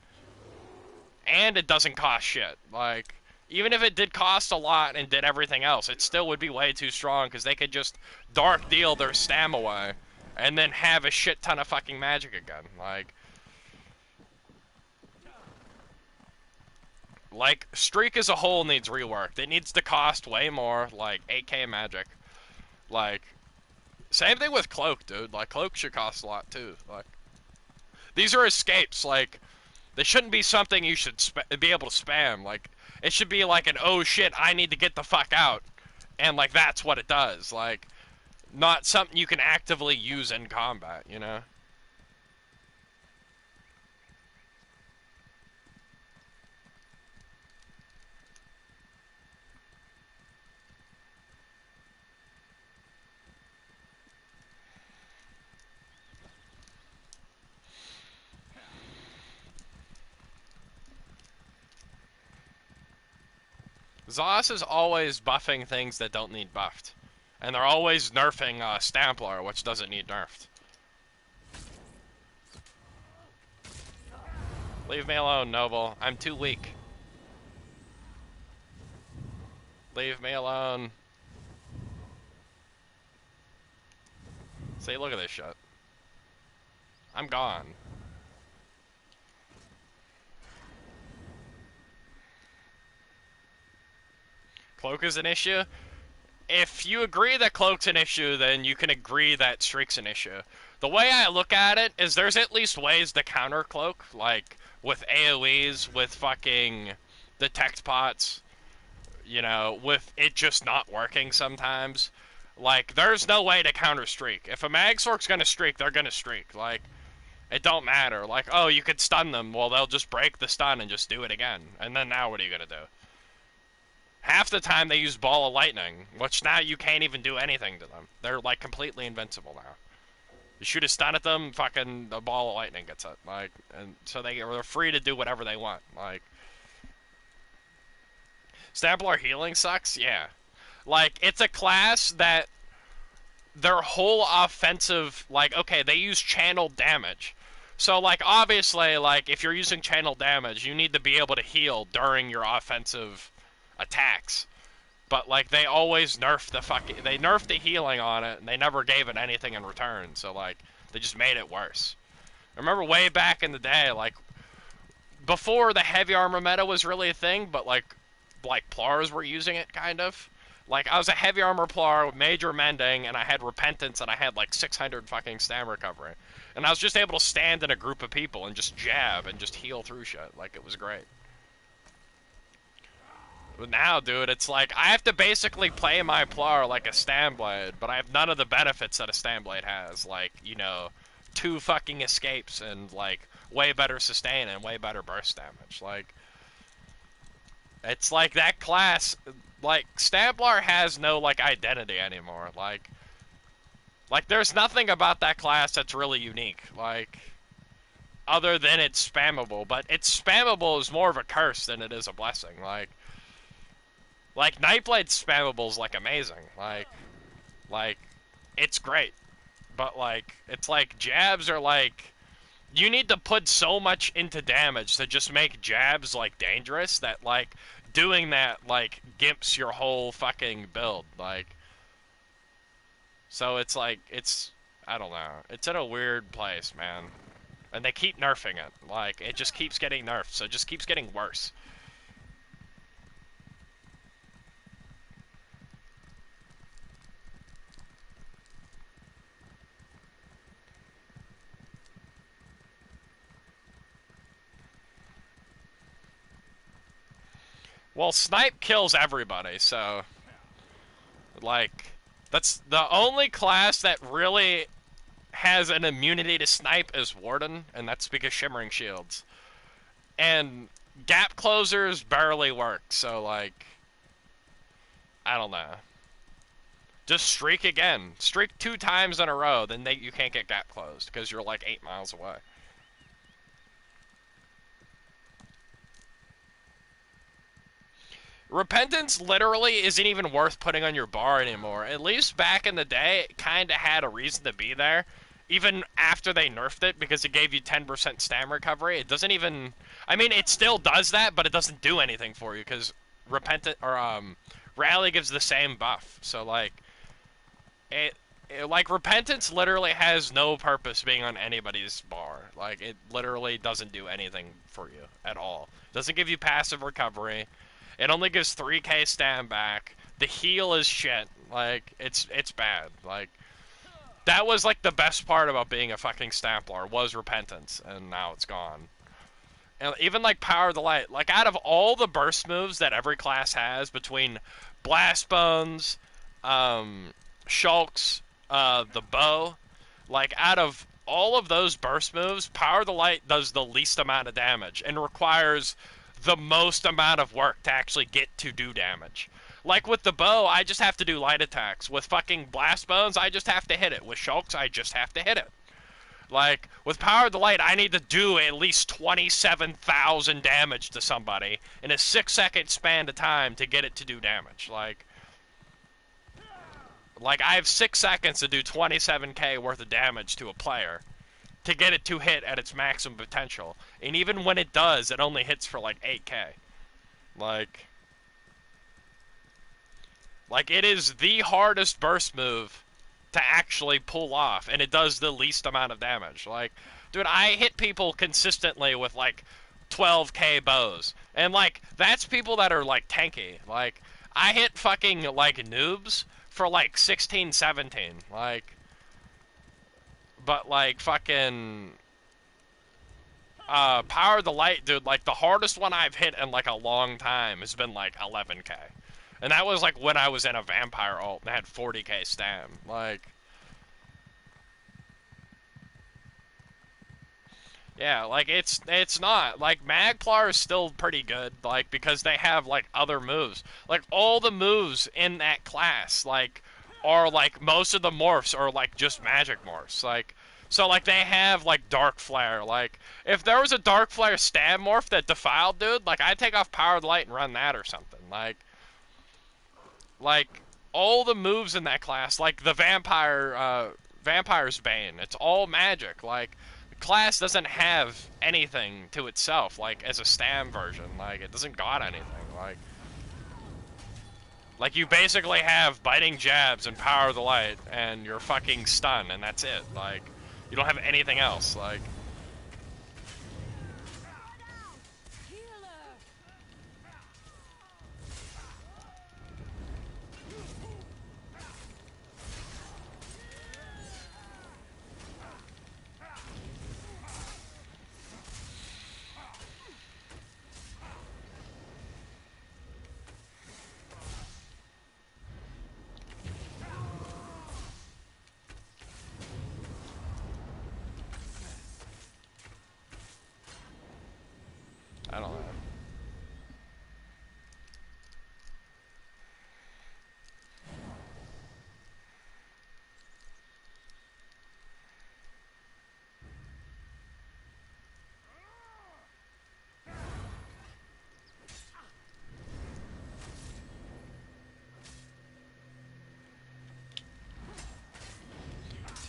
and it doesn't cost shit. Like, even if it did cost a lot and did everything else, it still would be way too strong because they could just dark deal their stam away and then have a shit ton of fucking magic again. Like Streak as a whole needs reworked. It needs to cost way more, like 8k magic. Like, same thing with Cloak, dude. Like, Cloak should cost a lot too. Like, these are escapes. Like, they shouldn't be something you should be able to spam. Like, it should be like an, oh shit, I need to get the fuck out. And, like, that's what it does. Like, not something you can actively use in combat, you know? Zos is always buffing things that don't need buffed. And they're always nerfing Stamplar, which doesn't need nerfed. Leave me alone, Noble. I'm too weak. Leave me alone. See, look at this shit. I'm gone. Cloak is an issue? If you agree that Cloak's an issue, then you can agree that Streak's an issue. The way I look at it is there's at least ways to counter Cloak, like with AoEs, with fucking detect pots, you know, with it just not working sometimes. Like, there's no way to counter Streak. If a Magsork's gonna streak, they're gonna streak. Like, it don't matter. Like, oh, you could stun them. Well, they'll just break the stun and just do it again. And then now what are you gonna do? Half the time they use Ball of Lightning, which now you can't even do anything to them. They're, like, completely invincible now. You shoot a stun at them, fucking the Ball of Lightning gets it. Like, and so they're free to do whatever they want. Like, Stamplar healing sucks? Yeah. Like, it's a class that their whole offensive, like, okay, they use channeled damage. So, like, obviously, like, if you're using channel damage, you need to be able to heal during your offensive attacks. But, like, they always they nerfed the healing on it, and they never gave it anything in return. So, like, they just made it worse. I remember way back in the day, like, before the heavy armor meta was really a thing, but, like plars were using it, kind of. Like, I was a heavy armor plar with major mending, and I had repentance, and I had, like, 600 fucking stam recovery. And I was just able to stand in a group of people and just jab and just heal through shit. Like, it was great. But now, dude, it's like, I have to basically play my plar like a Stamblade, but I have none of the benefits that a Stamblade has. Like, you know, 2 fucking escapes and, like, way better sustain and way better burst damage. Like, it's like that class, like, Stamplar has no, like, identity anymore. Like, there's nothing about that class that's really unique. Like, other than it's spammable. But it's spammable is more of a curse than it is a blessing. Like Nightblade's spammable is, like, amazing. Like, it's great. But, like, it's like jabs are, like, you need to put so much into damage to just make jabs, like, dangerous that, like, doing that, like, gimps your whole fucking build. Like, so it's like, I don't know. It's in a weird place, man. And they keep nerfing it. Like, it just keeps getting nerfed, so it just keeps getting worse. Well, Snipe kills everybody, so, like, that's the only class that really has an immunity to Snipe is Warden, and that's because Shimmering Shields. And gap closers barely work, so, like, I don't know. Just streak again. Streak 2 times in a row, then you can't get gap closed, because you're, like, 8 miles away. Repentance literally isn't even worth putting on your bar anymore. At least back in the day, it kind of had a reason to be there. Even after they nerfed it, because it gave you 10% stam recovery. It doesn't even... I mean, it still does that, but it doesn't do anything for you, because Rally gives the same buff. So, like... Like, Repentance literally has no purpose being on anybody's bar. Like, it literally doesn't do anything for you at all. It doesn't give you passive recovery. It only gives 3k stam back. The heal is shit. Like, it's bad. Like, that was, like, the best part about being a fucking Stamplar, was Repentance, and now it's gone. And even, like, Power of the Light. Like, out of all the burst moves that every class has, between Blast Bones, Shulks, the Bow, like, out of all of those burst moves, Power of the Light does the least amount of damage, and requires the most amount of work to actually get to do damage. Like with the bow, I just have to do light attacks. With fucking blast bones, I just have to hit it. With shulks, I just have to hit it. Like, with Power of the Light, I need to do at least 27,000 damage to somebody in a 6-second span of time to get it to do damage. Like, I have 6 seconds to do 27k worth of damage to a player to get it to hit at its maximum potential. And even when it does, it only hits for, like, 8k. Like, it is the hardest burst move to actually pull off, and it does the least amount of damage. Like, dude, I hit people consistently with like 12k bows, and like that's people that are like tanky. Like, I hit fucking like noobs for like 16, 17. Like, but like fucking Power of the Light, dude, like the hardest one I've hit in like a long time has been like 11k. And that was like when I was in a vampire ult and had 40k stam. Like, yeah, like it's not like Magplar is still pretty good, like because they have like other moves. Like all the moves in that class, like are like most of the morphs are like just magic morphs. Like so like they have like Dark Flare. Like if there was a Dark Flare stab morph that defiled dude, like I'd take off Power of the Light and run that or something. Like all the moves in that class, like the Vampire's Bane, it's all magic. Like the class doesn't have anything to itself, like as a stam version. Like it doesn't got anything. Like you basically have biting jabs and Power of the Light and you're fucking stun and that's it. Like you don't have anything else. Like I don't know.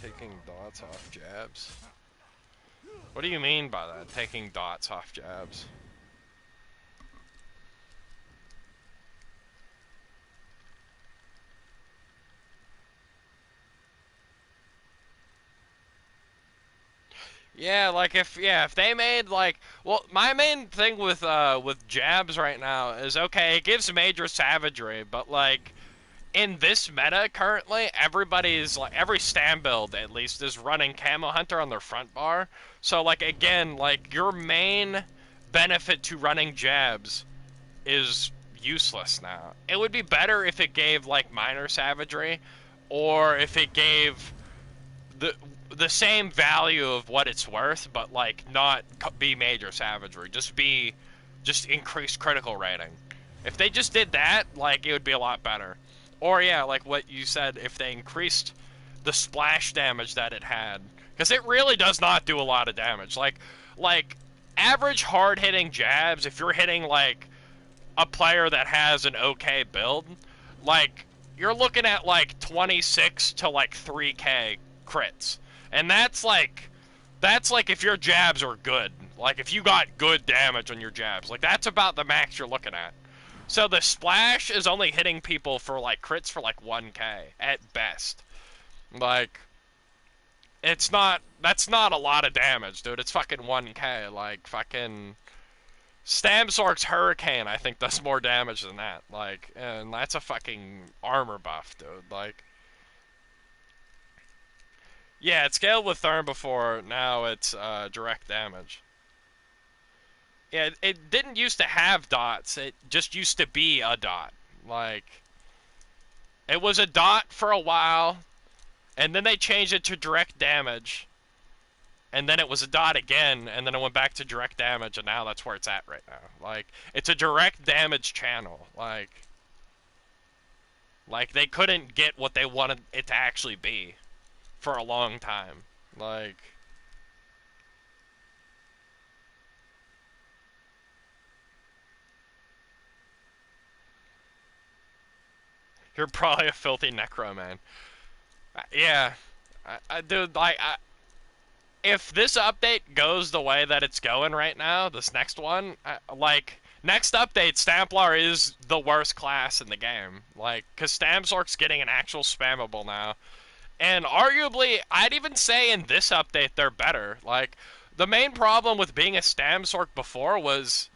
Taking dots off jabs? What do you mean by that? Taking dots off jabs? Yeah, like if they made like well, my main thing with jabs right now is okay, it gives major savagery, but like in this meta currently, everybody's like every stam build at least is running Camo Hunter on their front bar. So like again, like your main benefit to running jabs is useless now. It would be better if it gave like minor savagery, or if it gave the the same value of what it's worth, but like not be major savagery. Just increased critical rating. If they just did that, like it would be a lot better. Or yeah, like what you said, if they increased the splash damage that it had, because it really does not do a lot of damage. Like average hard hitting jabs, if you're hitting like a player that has an okay build, like you're looking at like 26 to like 3k crits. And that's like if your jabs are good. Like if you got good damage on your jabs. Like that's about the max you're looking at. So the splash is only hitting people for like crits for like 1k at best. Like that's not a lot of damage, dude. It's fucking 1k. Like fucking Stamsork's Hurricane, I think, does more damage than that. Like, and that's a fucking armor buff, dude. Like, yeah, it scaled with Therm before, now it's direct damage. Yeah, it didn't used to have dots, it just used to be a dot. Like, it was a dot for a while, and then they changed it to direct damage, and then it was a dot again, and then it went back to direct damage, and now that's where it's at right now. Like, it's a direct damage channel. Like they couldn't get what they wanted it to actually be for a long time. Like, you're probably a filthy necro, man. Yeah, dude, like, if this update goes the way that it's going right now, this next one, like, next update, Stamplar is the worst class in the game. Like, because Stamsork's getting an actual spammable now. And arguably, I'd even say in this update they're better. Like, the main problem with being a Stamsork before was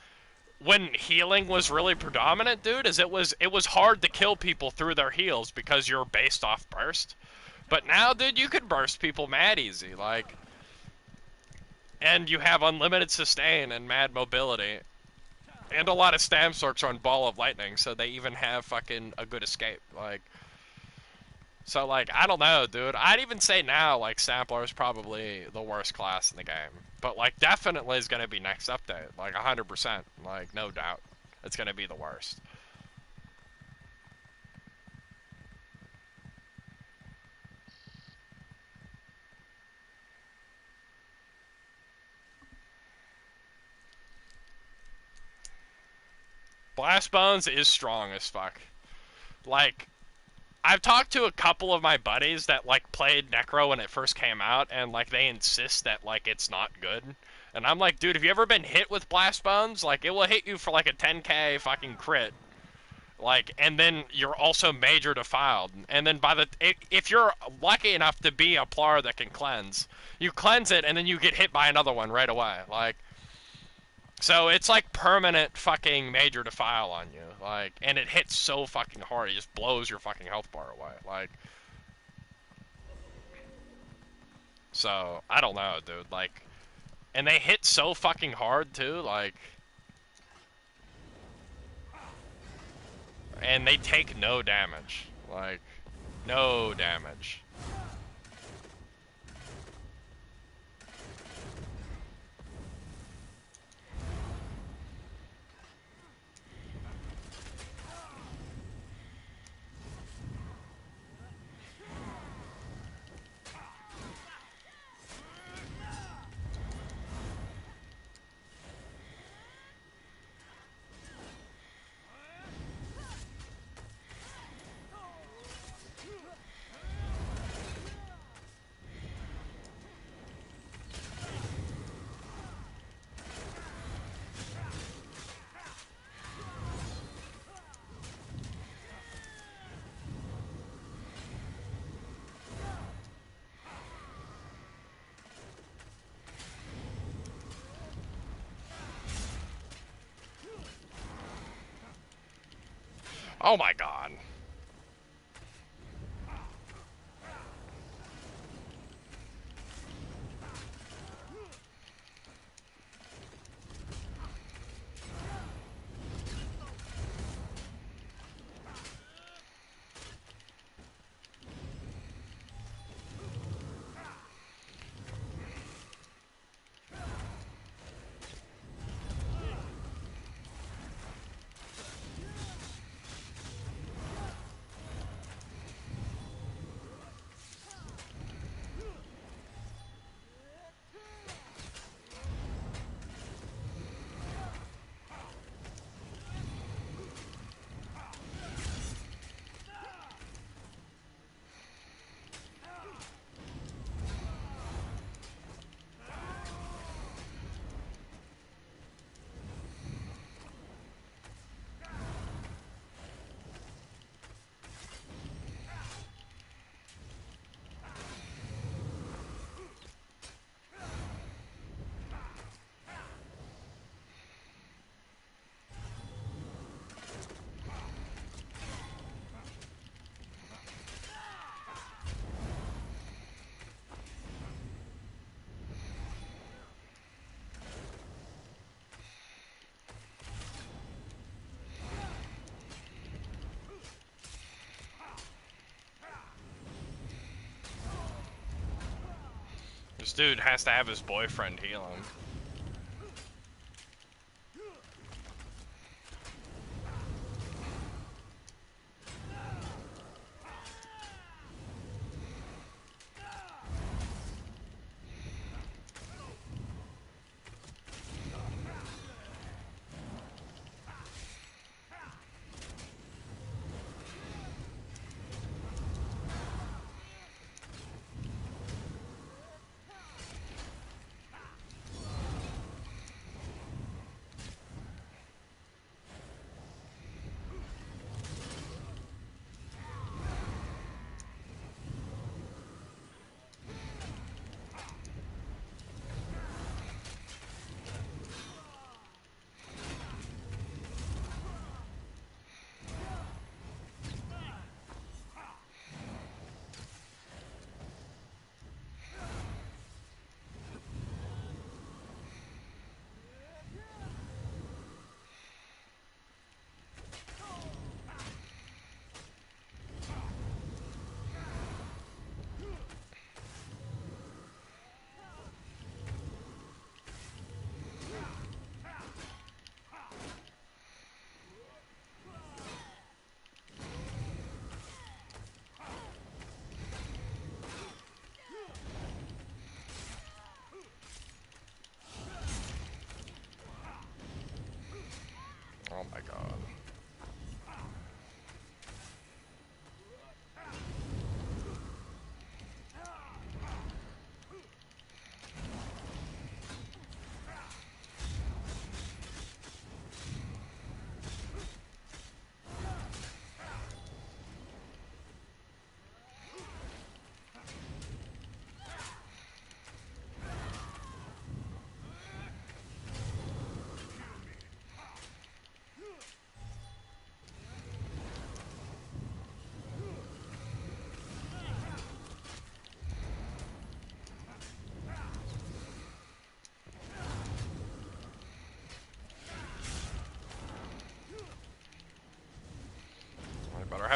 when healing was really predominant, dude, is it was hard to kill people through their heals because you're based off burst. But now, dude, you can burst people mad easy, like, and you have unlimited sustain and mad mobility. And a lot of Stamsorks are on Ball of Lightning, so they even have fucking a good escape. Like, so, like, I don't know, dude. I'd even say now, like, Sampler is probably the worst class in the game. But, like, definitely is going to be next update. Like, 100%. Like, no doubt. It's going to be the worst. Blast Bones is strong as fuck. Like, I've talked to a couple of my buddies that, like, played Necro when it first came out, and, like, they insist that, like, it's not good. And I'm like, dude, have you ever been hit with Blast Bones? Like, it will hit you for, like, a 10k fucking crit. Like, and then you're also major defiled. And then if you're lucky enough to be a plar that can cleanse, you cleanse it, and then you get hit by another one right away. Like, so it's like permanent fucking major defile on you. Like, and it hits so fucking hard, it just blows your fucking health bar away. Like, so, I don't know, dude. Like, and they hit so fucking hard, too. Like, and they take no damage. Like, no damage. Oh my god. This dude has to have his boyfriend heal him.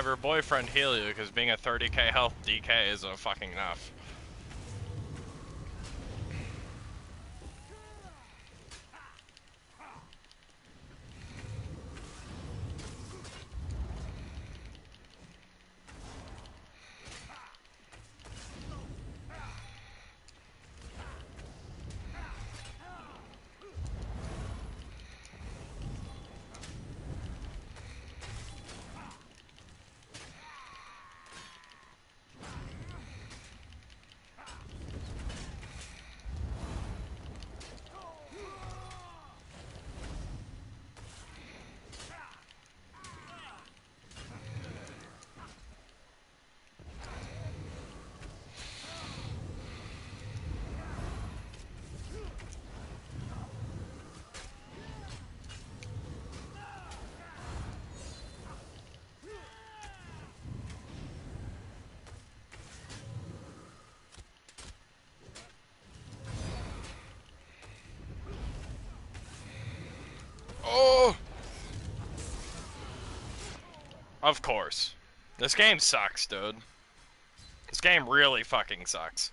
have your boyfriend heal you, because being a 30k health DK isn't fucking enough. Oh! Of course. This game sucks, dude. This game really fucking sucks.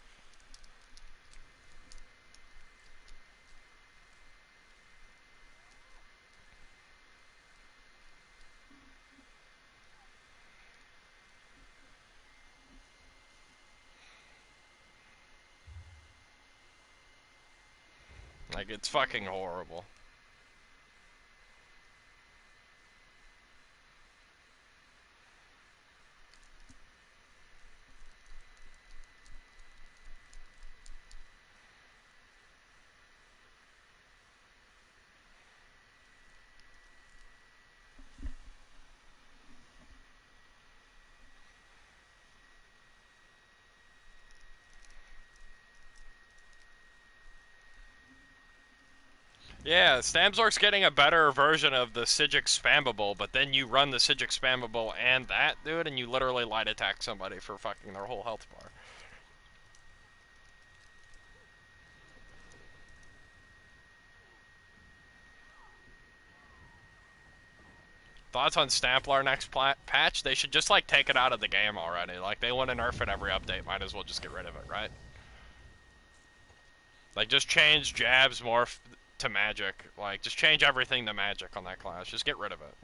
Like, it's fucking horrible. Yeah, Stamzork's getting a better version of the Psijic Spammable, but then you run the Psijic Spammable and that, dude, and you literally light attack somebody for fucking their whole health bar. Thoughts on Stamplar next patch? They should just, like, take it out of the game already. Like, they want to nerf it every update, might as well just get rid of it, right? Like, just change Jab's morph to magic. Like, just change everything to magic on that class. Just get rid of it.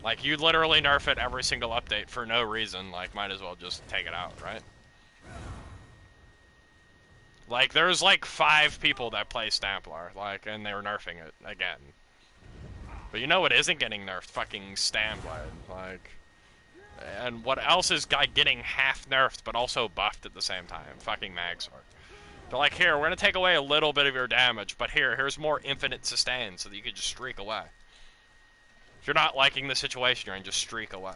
Like, you literally nerf it every single update for no reason. Like, might as well just take it out, right? Like, there's like 5 people that play Stamplar, like, and they were nerfing it again. But you know what isn't getting nerfed? Fucking Stamblade, like... And what else is getting half nerfed, but also buffed at the same time? Fucking Magsword. They're like, here, we're gonna take away a little bit of your damage, but here's more infinite sustain so that you can just streak away. If you're not liking the situation, you're in, just streak away.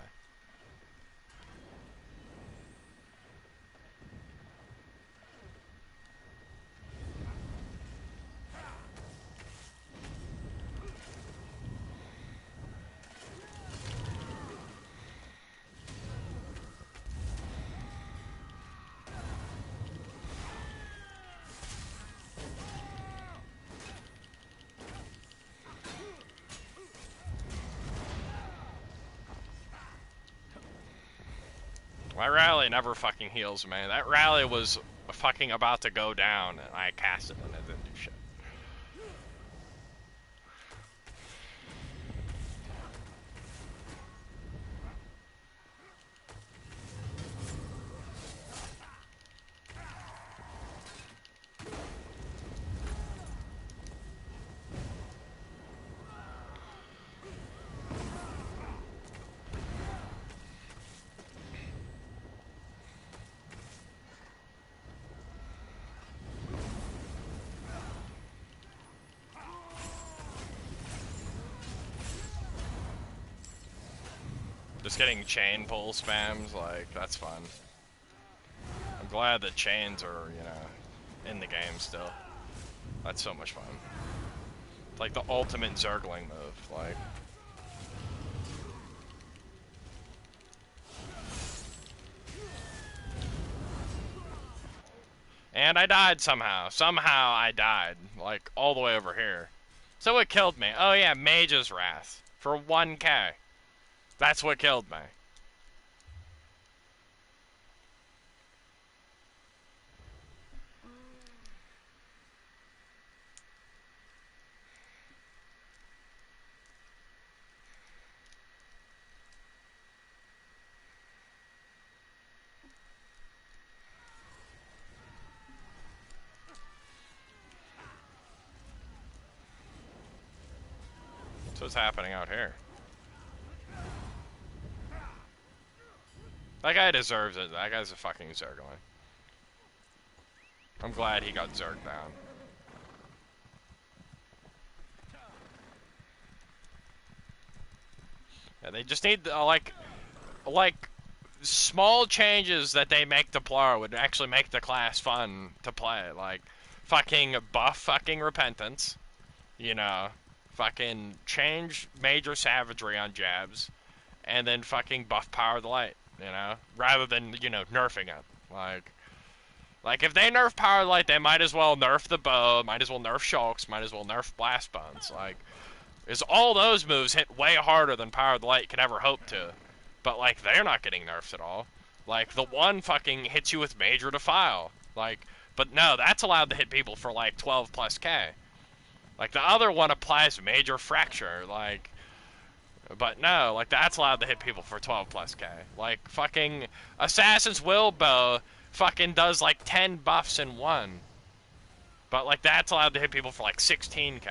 My rally never fucking heals, man. That rally was fucking about to go down, and I cast it and it didn't do shit. Just getting chain pull spams, like, that's fun. I'm glad that chains are, you know, in the game still. That's so much fun. It's like the ultimate Zergling move, like. And I died somehow. Somehow I died, like, all the way over here. So what killed me? Oh yeah, Mage's Wrath. For 1k. That's what killed me. was happening out here. That guy deserves it. That guy's a fucking Zergling. I'm glad he got Zerged down. Yeah, they just need, like, small changes that they make to plar would actually make the class fun to play. Like, fucking buff fucking Repentance. You know, fucking change major savagery on jabs. And then fucking buff Power of the Light, you know? Rather than, you know, nerfing it. Like, if they nerf Power of the Light, they might as well nerf the bow, might as well nerf Shulks, might as well nerf Blast Bones. Like, is all those moves hit way harder than Power of the Light could ever hope to. But, like, they're not getting nerfed at all. Like, the one fucking hits you with Major Defile. Like, but no, that's allowed to hit people for, like, 12 plus K. Like, the other one applies Major Fracture, like... But no, like, that's allowed to hit people for 12 plus K. Like, fucking Assassin's Will Bow fucking does, like, 10 buffs in one. But, like, that's allowed to hit people for, like, 16K.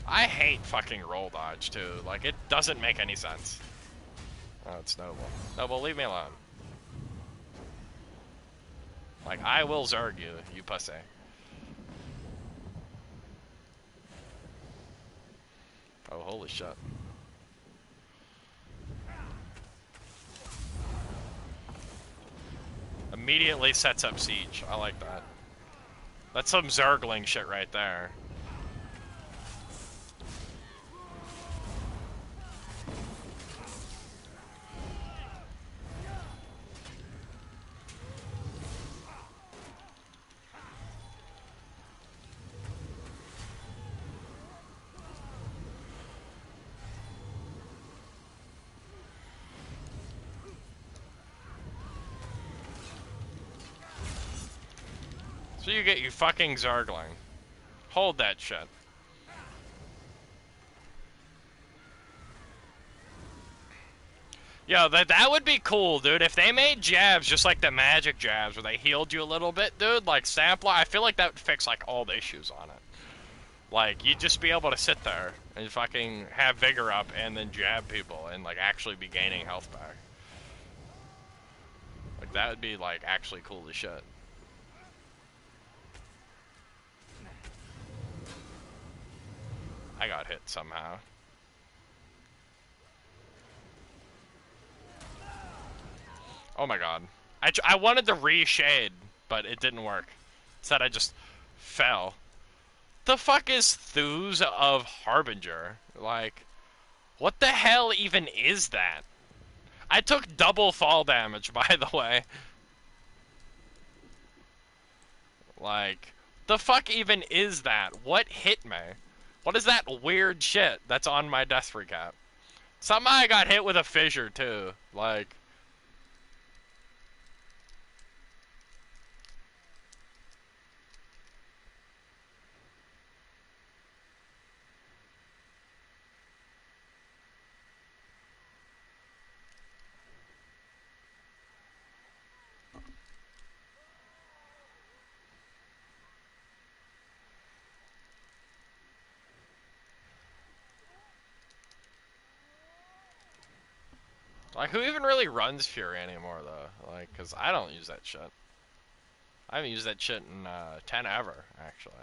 I hate fucking roll dodge, too. Like, it doesn't make any sense. Oh, it's Noble. Noble, leave me alone. Like, I will Zerg you, you pussy. Oh, holy shit. Immediately sets up siege. I like that. That's some Zergling shit right there. So you get you fucking Zergling. Hold that shit. Yo, that would be cool, dude. If they made jabs just like the magic jabs where they healed you a little bit, dude, like Sampler, I feel like that would fix like all the issues on it. Like, you'd just be able to sit there and fucking have Vigor up and then jab people and like actually be gaining health back. Like, that would be like actually cool as shit. I got hit somehow. Oh my god. I wanted to re-shade, but it didn't work. Instead, I just fell. The fuck is Thews of Harbinger? Like, what the hell even is that? I took double fall damage, by the way. Like, the fuck even is that? What hit me? What is that weird shit that's on my death recap? Somehow I got hit with a fissure, too. Like... Like, who even really runs Fury anymore, though? Like, because I don't use that shit. I haven't used that shit in 10 ever, actually.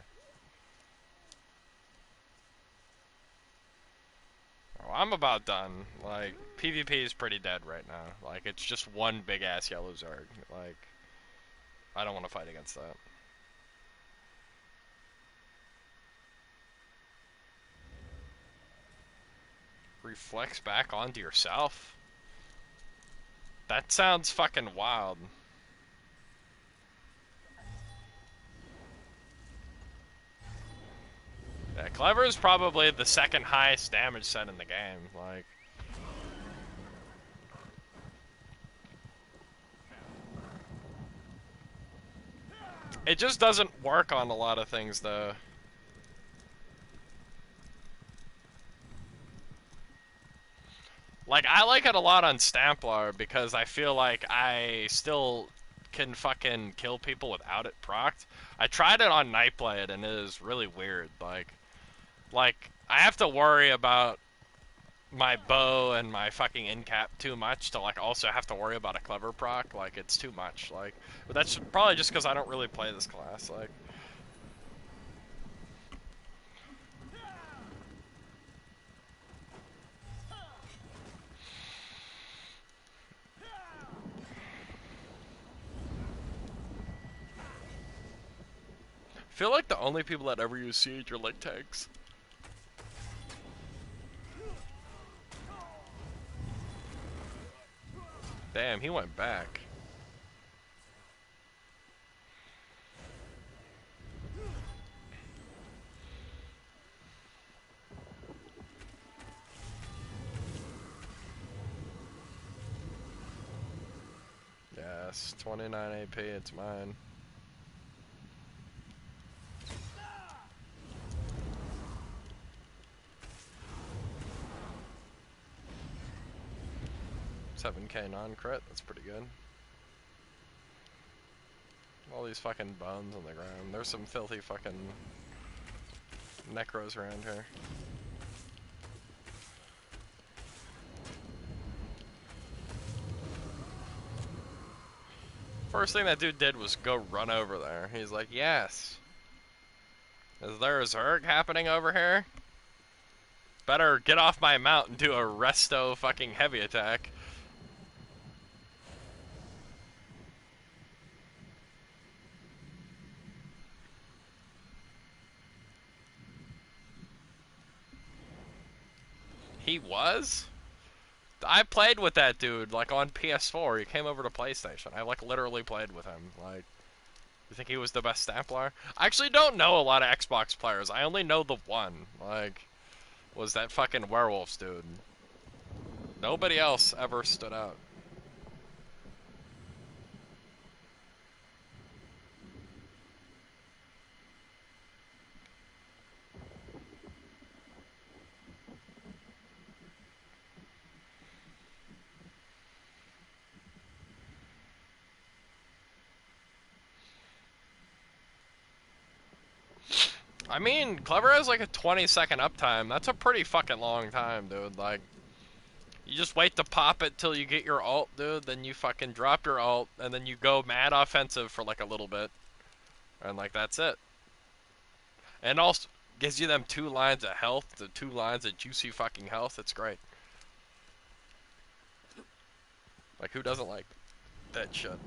Oh, I'm about done. Like, PvP is pretty dead right now. Like, it's just one big-ass yellow Zerg. Like, I don't want to fight against that. Reflex back onto yourself? That sounds fucking wild. Yeah, Clever is probably the second highest damage set in the game. Like, it just doesn't work on a lot of things, though. Like, I like it a lot on Stamplar because I feel like I still can fucking kill people without it procced. I tried it on Nightblade and it is really weird. Like I have to worry about my bow and my fucking incap too much to like also have to worry about a clever proc. Like it's too much. Like, but that's probably just because I don't really play this class. Like. I feel like the only people that ever use Siege are like tanks. Damn, he went back. Yes, 29 AP, it's mine. $7K non-crit, that's pretty good. All these fucking bones on the ground. There's some filthy fucking necros around here. First thing that dude did was go run over there. He's like, yes. Is there a Zerg happening over here? Better get off my mount and do a resto fucking heavy attack. He was? I played with that dude, like, on PS4. He came over to PlayStation. I, like, literally played with him. Like, you think he was the best Stamplar? I actually don't know a lot of Xbox players. I only know the one. Like, was that fucking Werewolves dude. Nobody else ever stood out. I mean, Clever has like a 20-second uptime. That's a pretty fucking long time, dude. Like, you just wait to pop it till you get your ult, dude. Then you fucking drop your ult, and then you go mad offensive for like a little bit. And like, that's it. And also, gives you them 2 lines of health, the 2 lines of juicy fucking health. It's great. Like, who doesn't like that shit?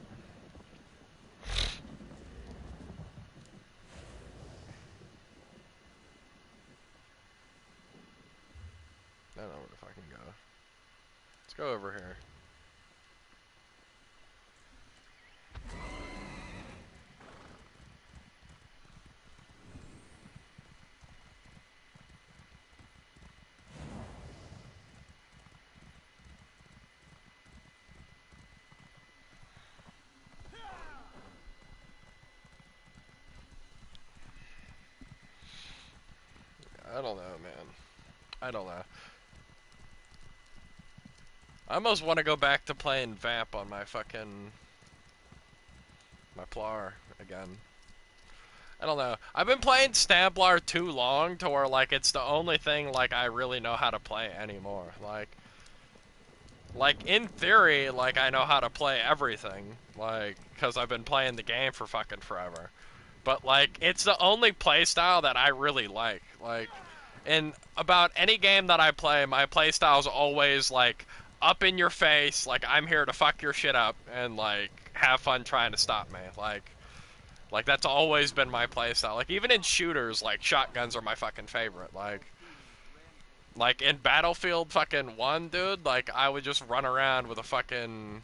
I don't know where to fucking go. Let's go over here. I don't know, man. I don't know. I almost want to go back to playing Vamp on my fucking... my plar again. I don't know. I've been playing Stamplar too long to where, like, it's the only thing, like, I really know how to play anymore. Like, in theory, like, I know how to play everything. Like, because I've been playing the game for fucking forever. But, like, it's the only playstyle that I really like. Like, in about any game that I play, my playstyle's always, like, up in your face, like, I'm here to fuck your shit up, and, like, have fun trying to stop me. Like, that's always been my playstyle. Like, even in shooters, like, shotguns are my fucking favorite. Like, in Battlefield fucking 1, dude, like, I would just run around with a fucking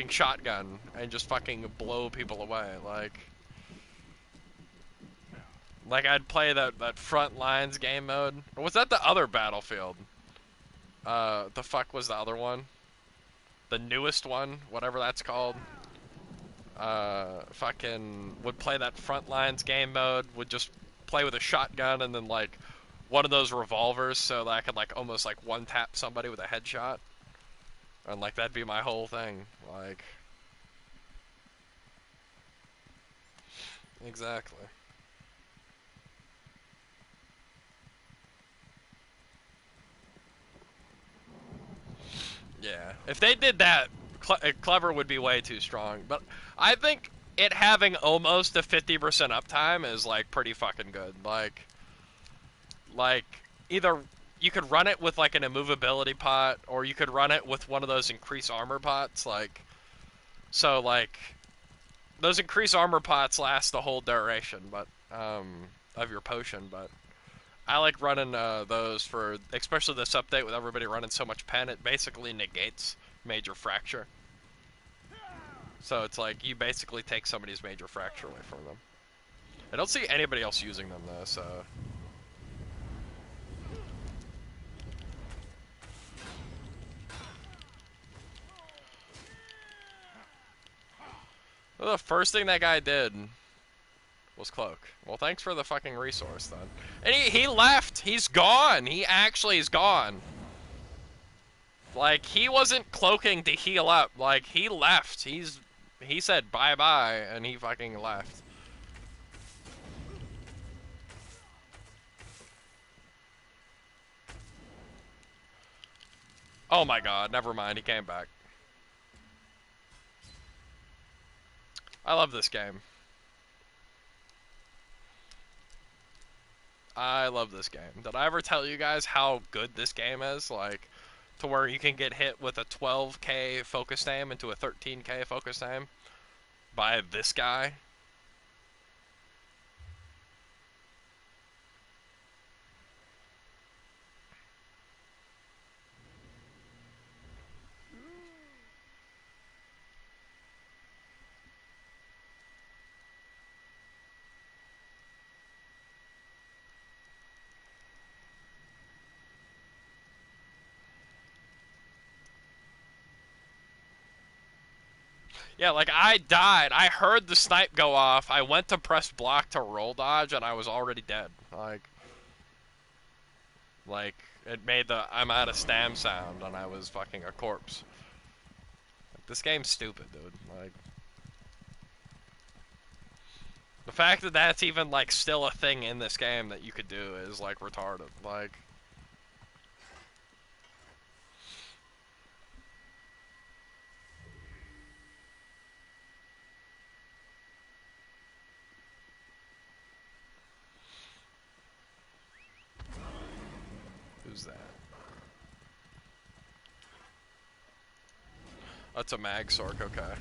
shotgun and just fucking blow people away. Like I'd play that front lines game mode. Or was that the other Battlefield? The fuck was the other one? The newest one, whatever that's called. Fucking would play that front lines game mode, would just play with a shotgun and then like one of those revolvers so that I could like almost like one tap somebody with a headshot. And like that'd be my whole thing. Exactly. Yeah. If they did that, Clever would be way too strong. But I think it having almost a 50% uptime is like pretty fucking good. Like either you could run it with like an immovability pot, or you could run it with one of those increased armor pots. Like those increased armor pots last the whole duration, but of your potion. But I like running those for, especially this update with everybody running so much pen. It basically negates major fracture. So it's like you basically take somebody's major fracture away from them. I don't see anybody else using them though. So well, the first thing that guy did was cloak. Well, thanks for the fucking resource then. And he left. He's gone. He actually is gone. Like he wasn't cloaking to heal up. Like he left. He said bye bye and he fucking left. Oh my god, never mind, he came back. I love this game. I love this game. Did I ever tell you guys how good this game is? Like, to where you can get hit with a 12k focus aim into a 13k focus aim by this guy? Yeah, like I died. I heard the snipe go off. I went to press block to roll dodge and I was already dead. Like it made the I'm out of stam sound and I was fucking a corpse. Like, this game's stupid, dude. Like the fact that that's even like still a thing in this game that you could do is like retarded. Like who's that? That's a mag sork, okay.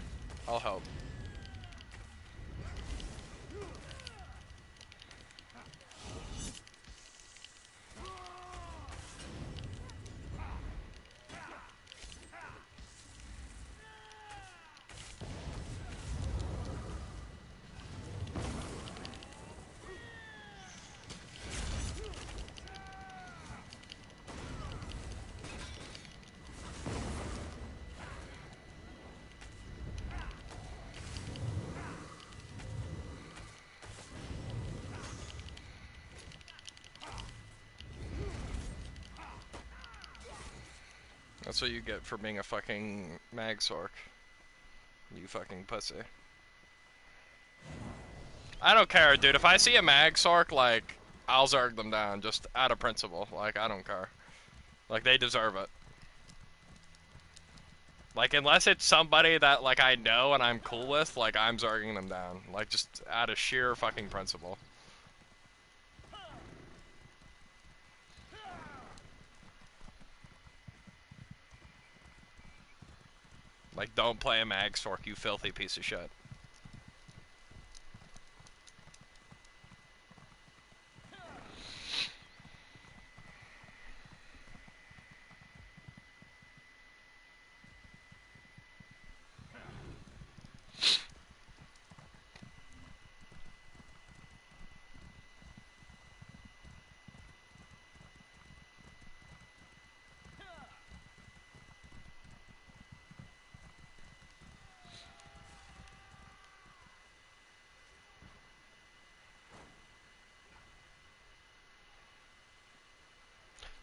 I'll help. That's what you get for being a fucking mag sork. You fucking pussy. I don't care, dude. If I see a mag sork, like, I'll zerg them down just out of principle. Like, I don't care. Like, they deserve it. Like, unless it's somebody that, like, I know and I'm cool with, like, I'm zerging them down. Like, just out of sheer fucking principle. Like, don't play a mag sork, you filthy piece of shit.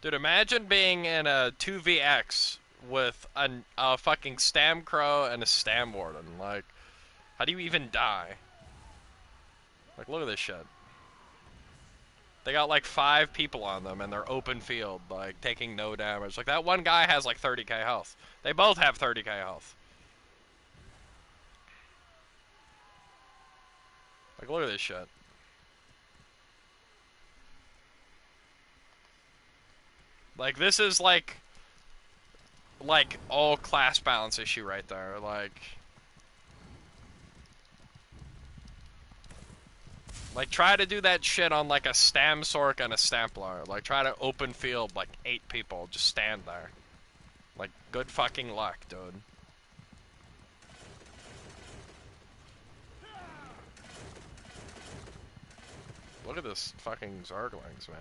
Dude, imagine being in a 2vx with a fucking Stam Crow and a Stam Warden. Like, how do you even die? Like, look at this shit. They got like 5 people on them and they're open field, like taking no damage. Like that one guy has like 30k health. They both have 30k health. Like look at this shit. Like this is like all class balance issue right there. Like try to do that shit on like a Stam Sork and a Stamplar. Like try to open field like 8 people, just stand there. Like good fucking luck, dude. Look at this fucking Zerglings, man.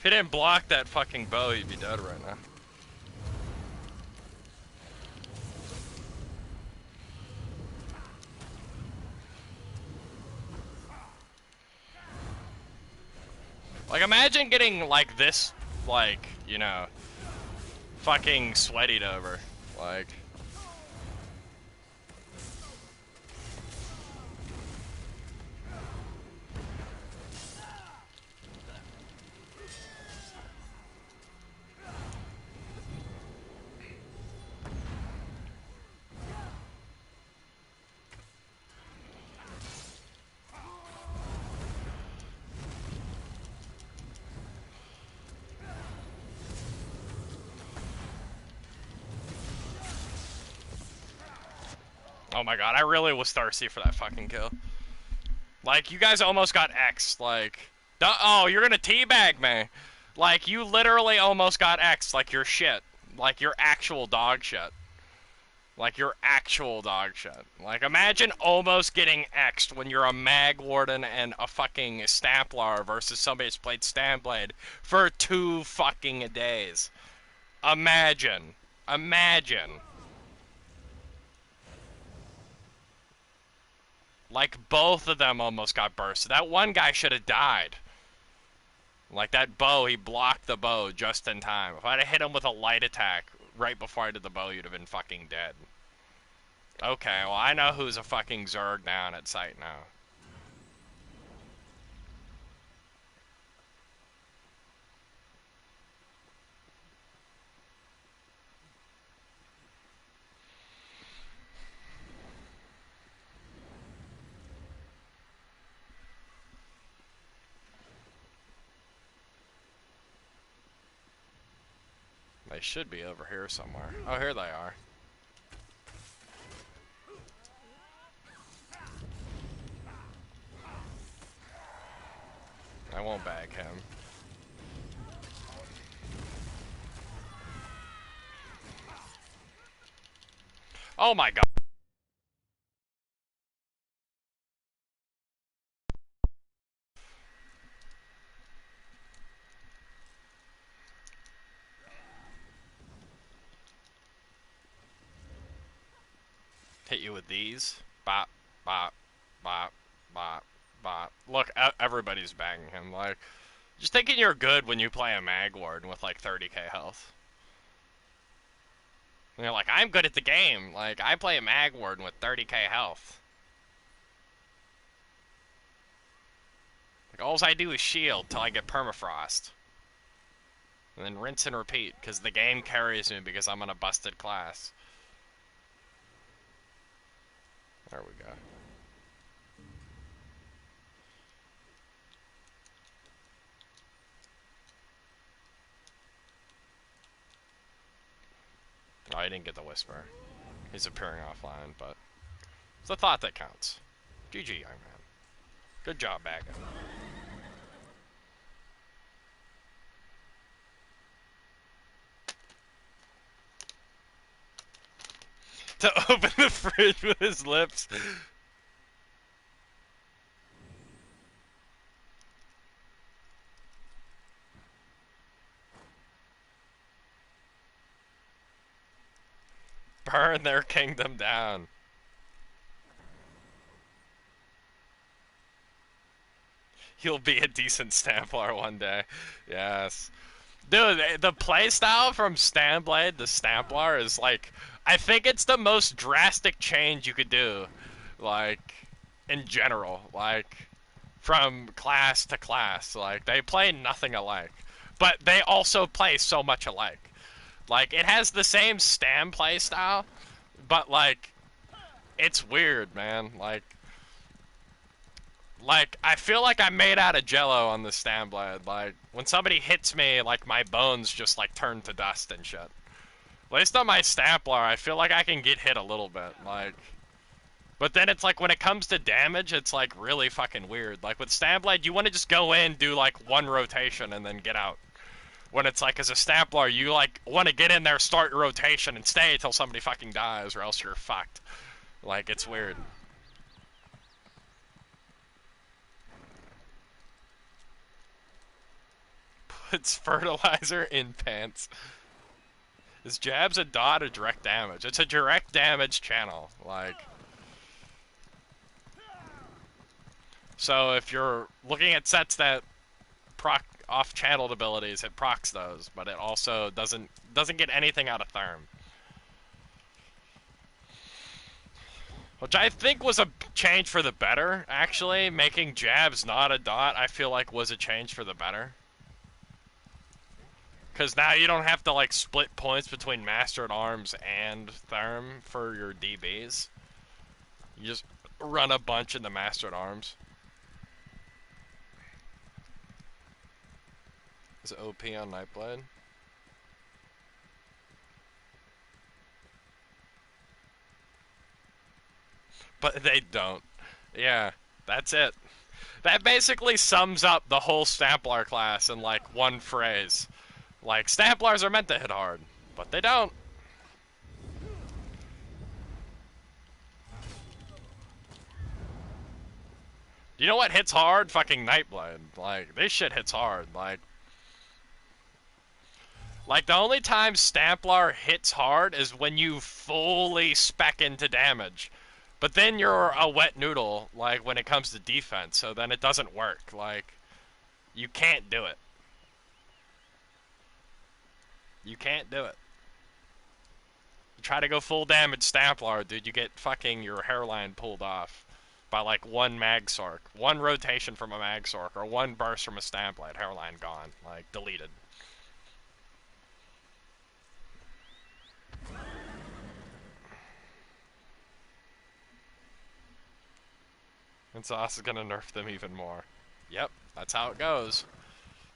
If he didn't block that fucking bow, he'd be dead right now. Like, imagine getting, like, this, like, you know, fucking sweatied over. Like... Oh my god, I really was thirsty for that fucking kill. Like, you guys almost got X'd, like... Oh, you're gonna teabag me! Like, you literally almost got X'd, like you're shit. Like, you're actual dog shit. Like, you're actual dog shit. Like, imagine almost getting X'd when you're a Mag Warden and a fucking Stamplar versus somebody that's played Stamblade for 2 fucking days. Imagine. Imagine. Like, both of them almost got bursted. That one guy should have died. Like, that bow, he blocked the bow just in time. If I'd have hit him with a light attack right before I did the bow, you'd have been fucking dead. Okay, well, I know who's a fucking Zerg down at sight now. They should be over here somewhere. Oh, here they are. I won't bag him. Oh my god. Hit you with these. Bop, bop, bop, bop, bop. Look, everybody's banging him. Like, Just thinking you're good when you play a mag warden with like 30k health. And you're like, I'm good at the game. Like, I play a mag warden with 30k health. Like, all I do is shield till I get permafrost. And then rinse and repeat, because the game carries me because I'm on a busted class. There we go. Oh, I didn't get the whisper. He's appearing offline, but it's the thought that counts. GG, young man. Good job, bagging. To open the fridge with his lips. Burn their kingdom down. You'll be a decent Stamplar one day. Yes. Dude, the playstyle from Stamblade to Stamplar is like, I think it's the most drastic change you could do. Like, in general. Like, from class to class. Like, they play nothing alike. But they also play so much alike. Like, it has the same Stam playstyle, but like, it's weird, man. Like, I feel like I'm made out of jello on the Stamblade. Like, when somebody hits me, like, my bones just, like, turn to dust and shit. At least on my Stamplar, I feel like I can get hit a little bit, like... But then it's like, when it comes to damage, it's, like, really fucking weird. Like, with Stamblade, you want to just go in, do, like, one rotation, and then get out. When it's like, as a Stamplar, you, like, want to get in there, start your rotation, and stay until somebody fucking dies, or else you're fucked. Like, it's weird. Puts fertilizer in pants. Is jabs a dot or direct damage? It's a direct damage channel. Like, so if you're looking at sets that proc off-channeled abilities, it procs those, but it also doesn't get anything out of Therm. Which I think was a change for the better, actually. Making jabs not a dot, I feel like was a change for the better. Because now you don't have to, like, split points between Master at Arms and Therm for your DBs. You just run a bunch in the Master at Arms. Is it OP on Nightblade? But they don't. Yeah, that's it. That basically sums up the whole Stamplar class in, like, one phrase. Like, Stamplars are meant to hit hard, but they don't. You know what hits hard? Fucking Nightblade. Like, this shit hits hard. Like, the only time Stamplar hits hard is when you fully spec into damage. But then you're a wet noodle, like, when it comes to defense, so then it doesn't work. Like, you can't do it. You can't do it. You try to go full damage Stamplar, dude, you get fucking your hairline pulled off by, like, one Mag Sork. One rotation from a Mag Sork, or one burst from a Stamblade, hairline gone. Like, deleted. And Sauce is gonna nerf them even more. Yep, that's how it goes.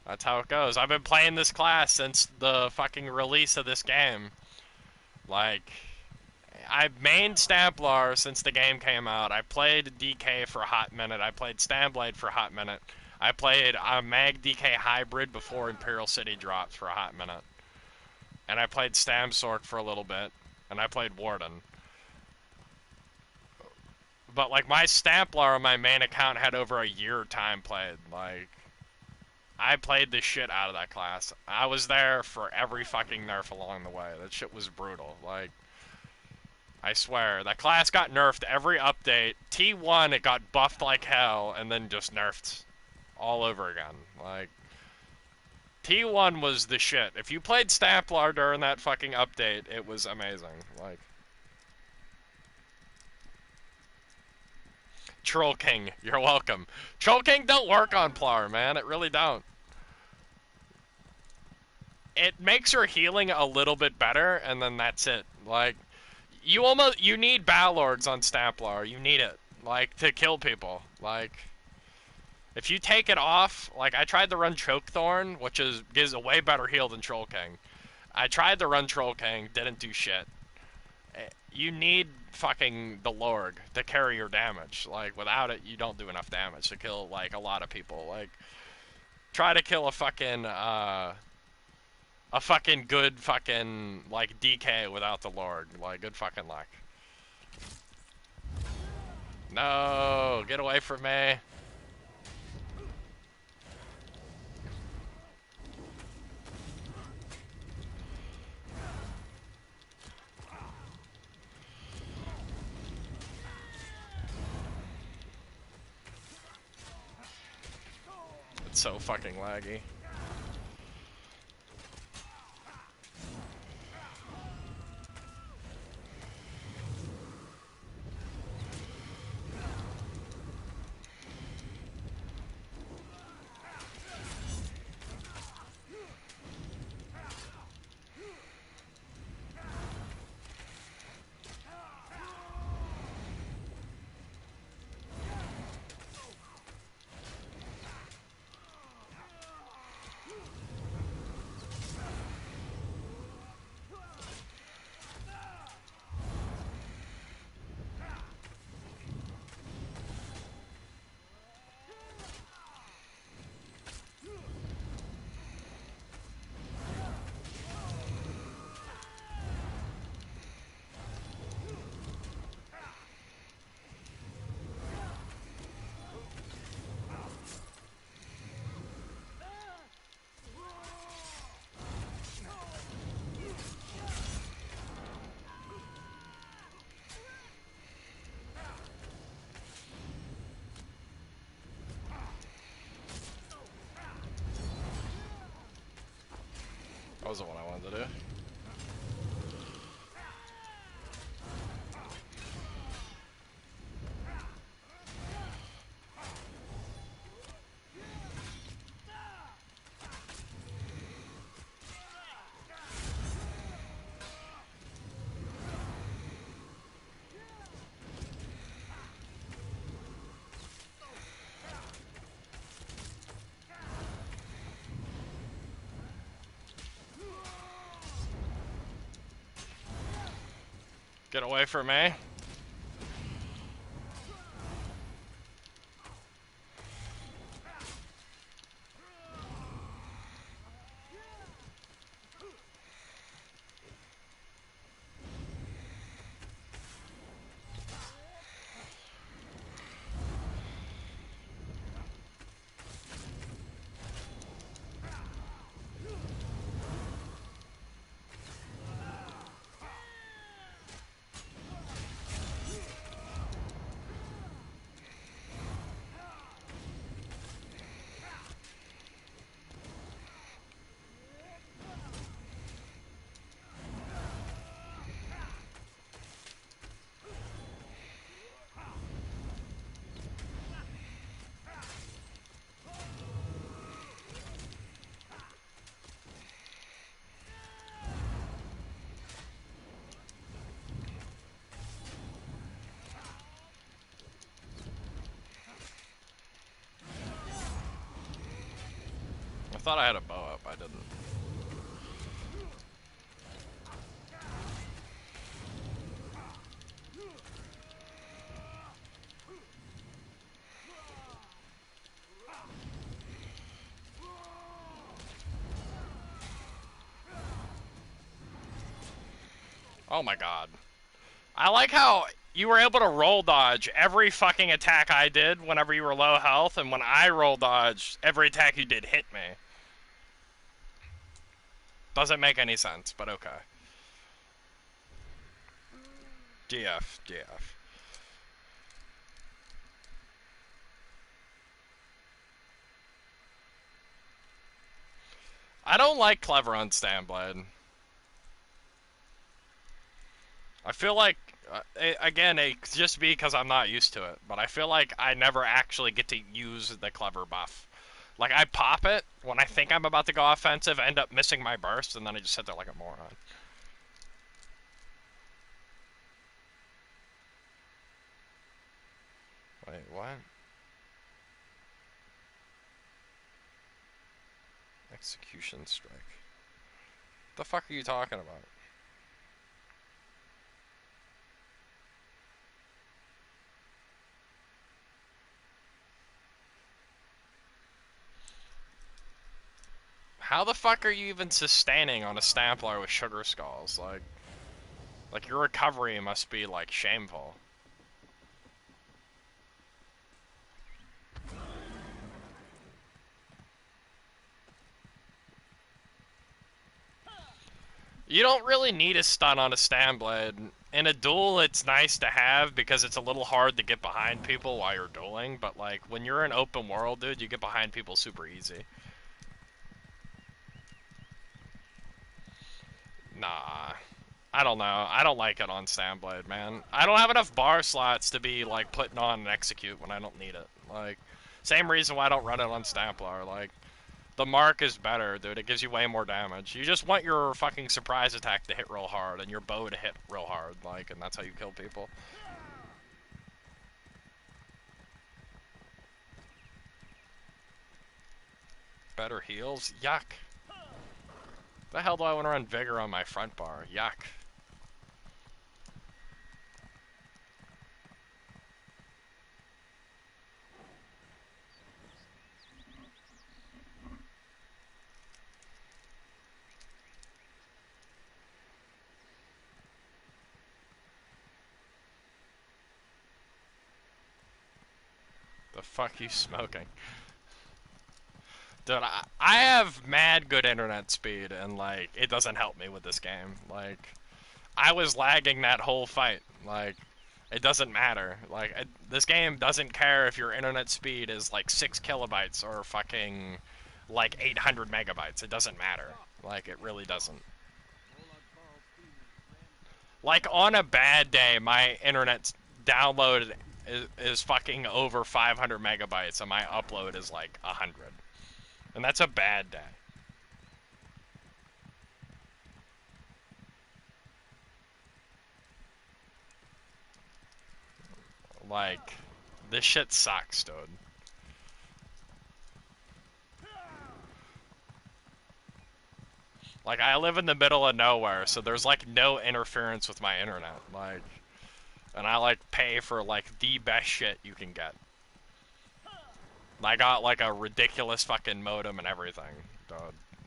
That's how it goes. I've been playing this class since the fucking release of this game. Like, I've mained Stamplar since the game came out. I played DK for a hot minute. I played Stamblade for a hot minute. I played a Mag DK hybrid before Imperial City dropped for a hot minute. And I played Stamsork for a little bit. And I played Warden. But, like, my Stamplar on my main account had over a year time played. Like, I played the shit out of that class. I was there for every fucking nerf along the way. That shit was brutal. Like, I swear. That class got nerfed every update. T1, it got buffed like hell, and then just nerfed all over again. Like, T1 was the shit. If you played Stamplar during that fucking update, it was amazing. Like, Troll King, you're welcome. Troll King don't work on Plar, man. It really don't. It makes her healing a little bit better, and then that's it. Like, you need Balords on Stamplar. You need it, like, to kill people. Like, if you take it off, like, I tried to run Chokethorn, which gives a way better heal than Troll King. I tried to run Troll King, didn't do shit. You need fucking the Lord to carry your damage. Like, without it, you don't do enough damage to kill, like, a lot of people. Like, try to kill a fucking good fucking, like, DK without the Lord. Like, good fucking luck. No, get away from me. It's so fucking laggy. That wasn't what I wanted to do. Get away from me. I thought I had a bow up, I didn't. Oh my god. I like how you were able to roll dodge every fucking attack I did whenever you were low health, and when I roll dodge, every attack you did hit me. Doesn't make any sense, but okay. GF, GF. I don't like clever on Stanblade. I feel like, again, it could just because I'm not used to it, but I feel like I never actually get to use the clever buff. Like, I pop it when I think I'm about to go offensive, end up missing my burst, and then I just sit there like a moron. Wait, what? Execution strike. What the fuck are you talking about? How the fuck are you even sustaining on a Stamplar with Sugar Skulls? Like your recovery must be, like, shameful. You don't really need a stun on a Stanblade. In a duel, it's nice to have because it's a little hard to get behind people while you're dueling, but, like, when you're in open world, dude, you get behind people super easy. Nah. I don't know. I don't like it on Stanblade, man. I don't have enough bar slots to be, like, putting on and execute when I don't need it. Like, same reason why I don't run it on Stamplar. Like, the mark is better, dude. It gives you way more damage. You just want your fucking surprise attack to hit real hard and your bow to hit real hard, like, and that's how you kill people. Better heals? Yuck. The hell do I want to run Vigor on my front bar? Yuck. The fuck you smoking? Dude, I have mad good internet speed, and, like, it doesn't help me with this game. Like, I was lagging that whole fight. Like, it doesn't matter. Like, this game doesn't care if your internet speed is, like, 6 kilobytes or fucking, like, 800 megabytes. It doesn't matter. Like, it really doesn't. Like, on a bad day, my internet download is fucking over 500 megabytes, and my upload is, like, 100. And that's a bad day. Like, this shit sucks, dude. Like, I live in the middle of nowhere, so there's, like, no interference with my internet. Like, and I, like, pay for, like, the best shit you can get. I got, like, a ridiculous fucking modem and everything, dude.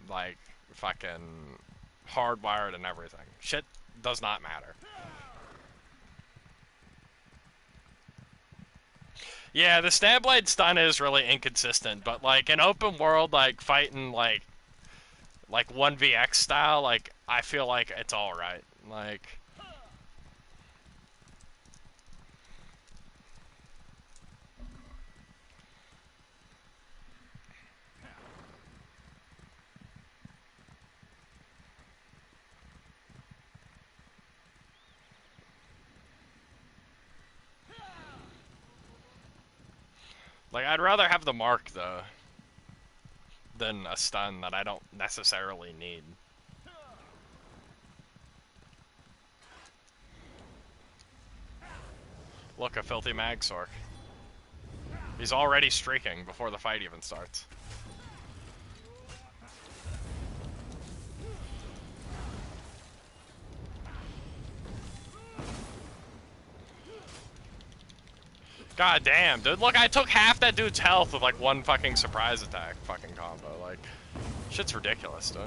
Like, fucking hardwired and everything. Shit does not matter. Yeah, the Stabblade stun is really inconsistent, but, like, in open world, like, fighting, like 1vx style, like, I feel like it's alright. Like, I'd rather have the mark, though, than a stun that I don't necessarily need. Look, a filthy Magsork. He's already streaking before the fight even starts. God damn, dude. Look, I took half that dude's health with, like, one fucking surprise attack fucking combo. Like, shit's ridiculous, dude.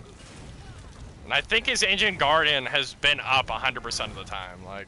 And I think his Ancient Guardian has been up 100% of the time. Like,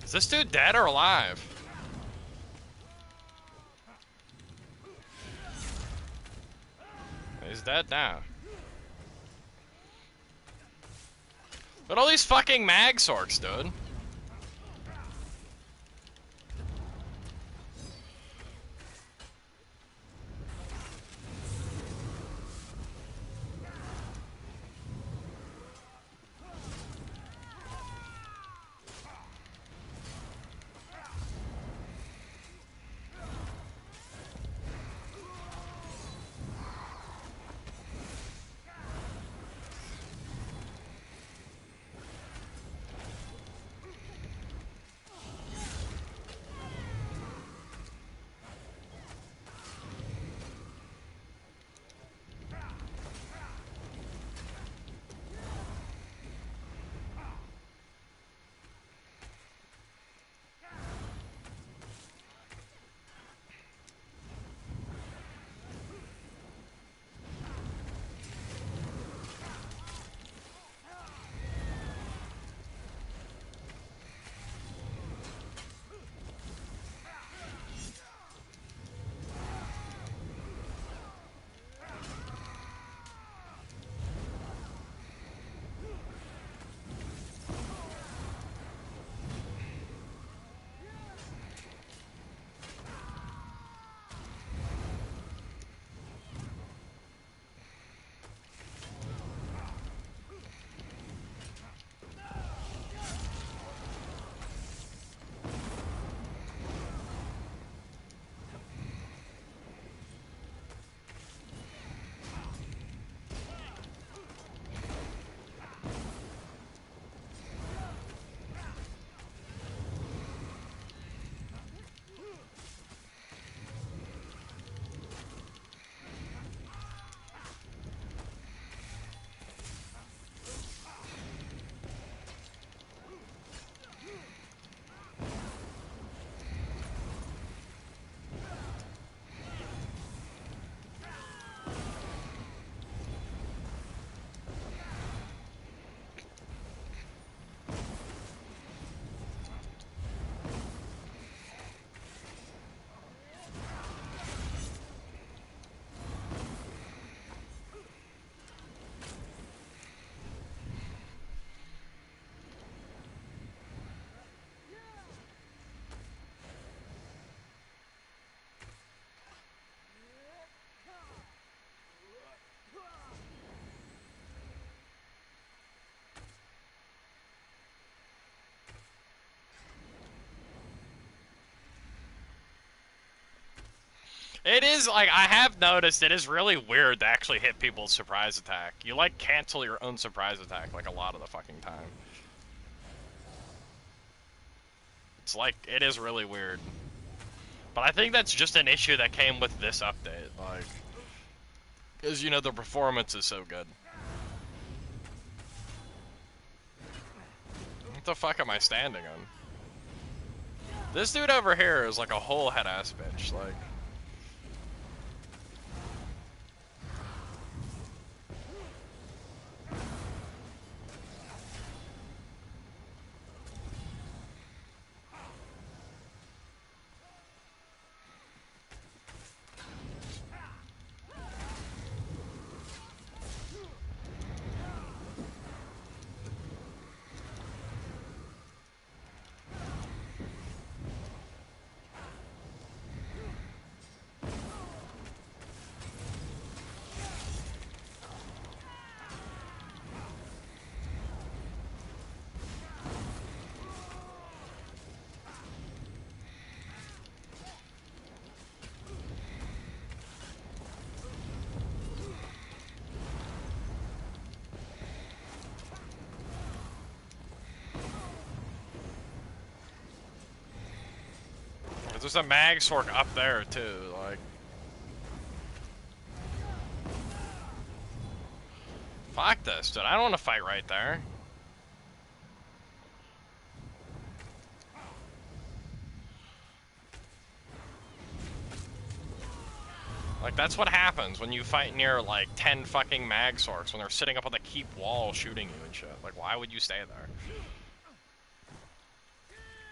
Is this dude dead or alive? He's dead now. But all these fucking mag sorks, dude. It is, like, I have noticed it is really weird to actually hit people's surprise attack. You, like, cancel your own surprise attack, like, a lot of the fucking time. It's like, it is really weird. But I think that's just an issue that came with this update, like... Because, you know, the performance is so good. What the fuck am I standing on? This dude over here is like a whole head-ass bitch, like... There's a mag sork up there, too, like... Fuck this, dude. I don't want to fight right there. Like, that's what happens when you fight near, like, 10 fucking mag sorks when they're sitting up on the keep wall shooting you and shit. Like, why would you stay there?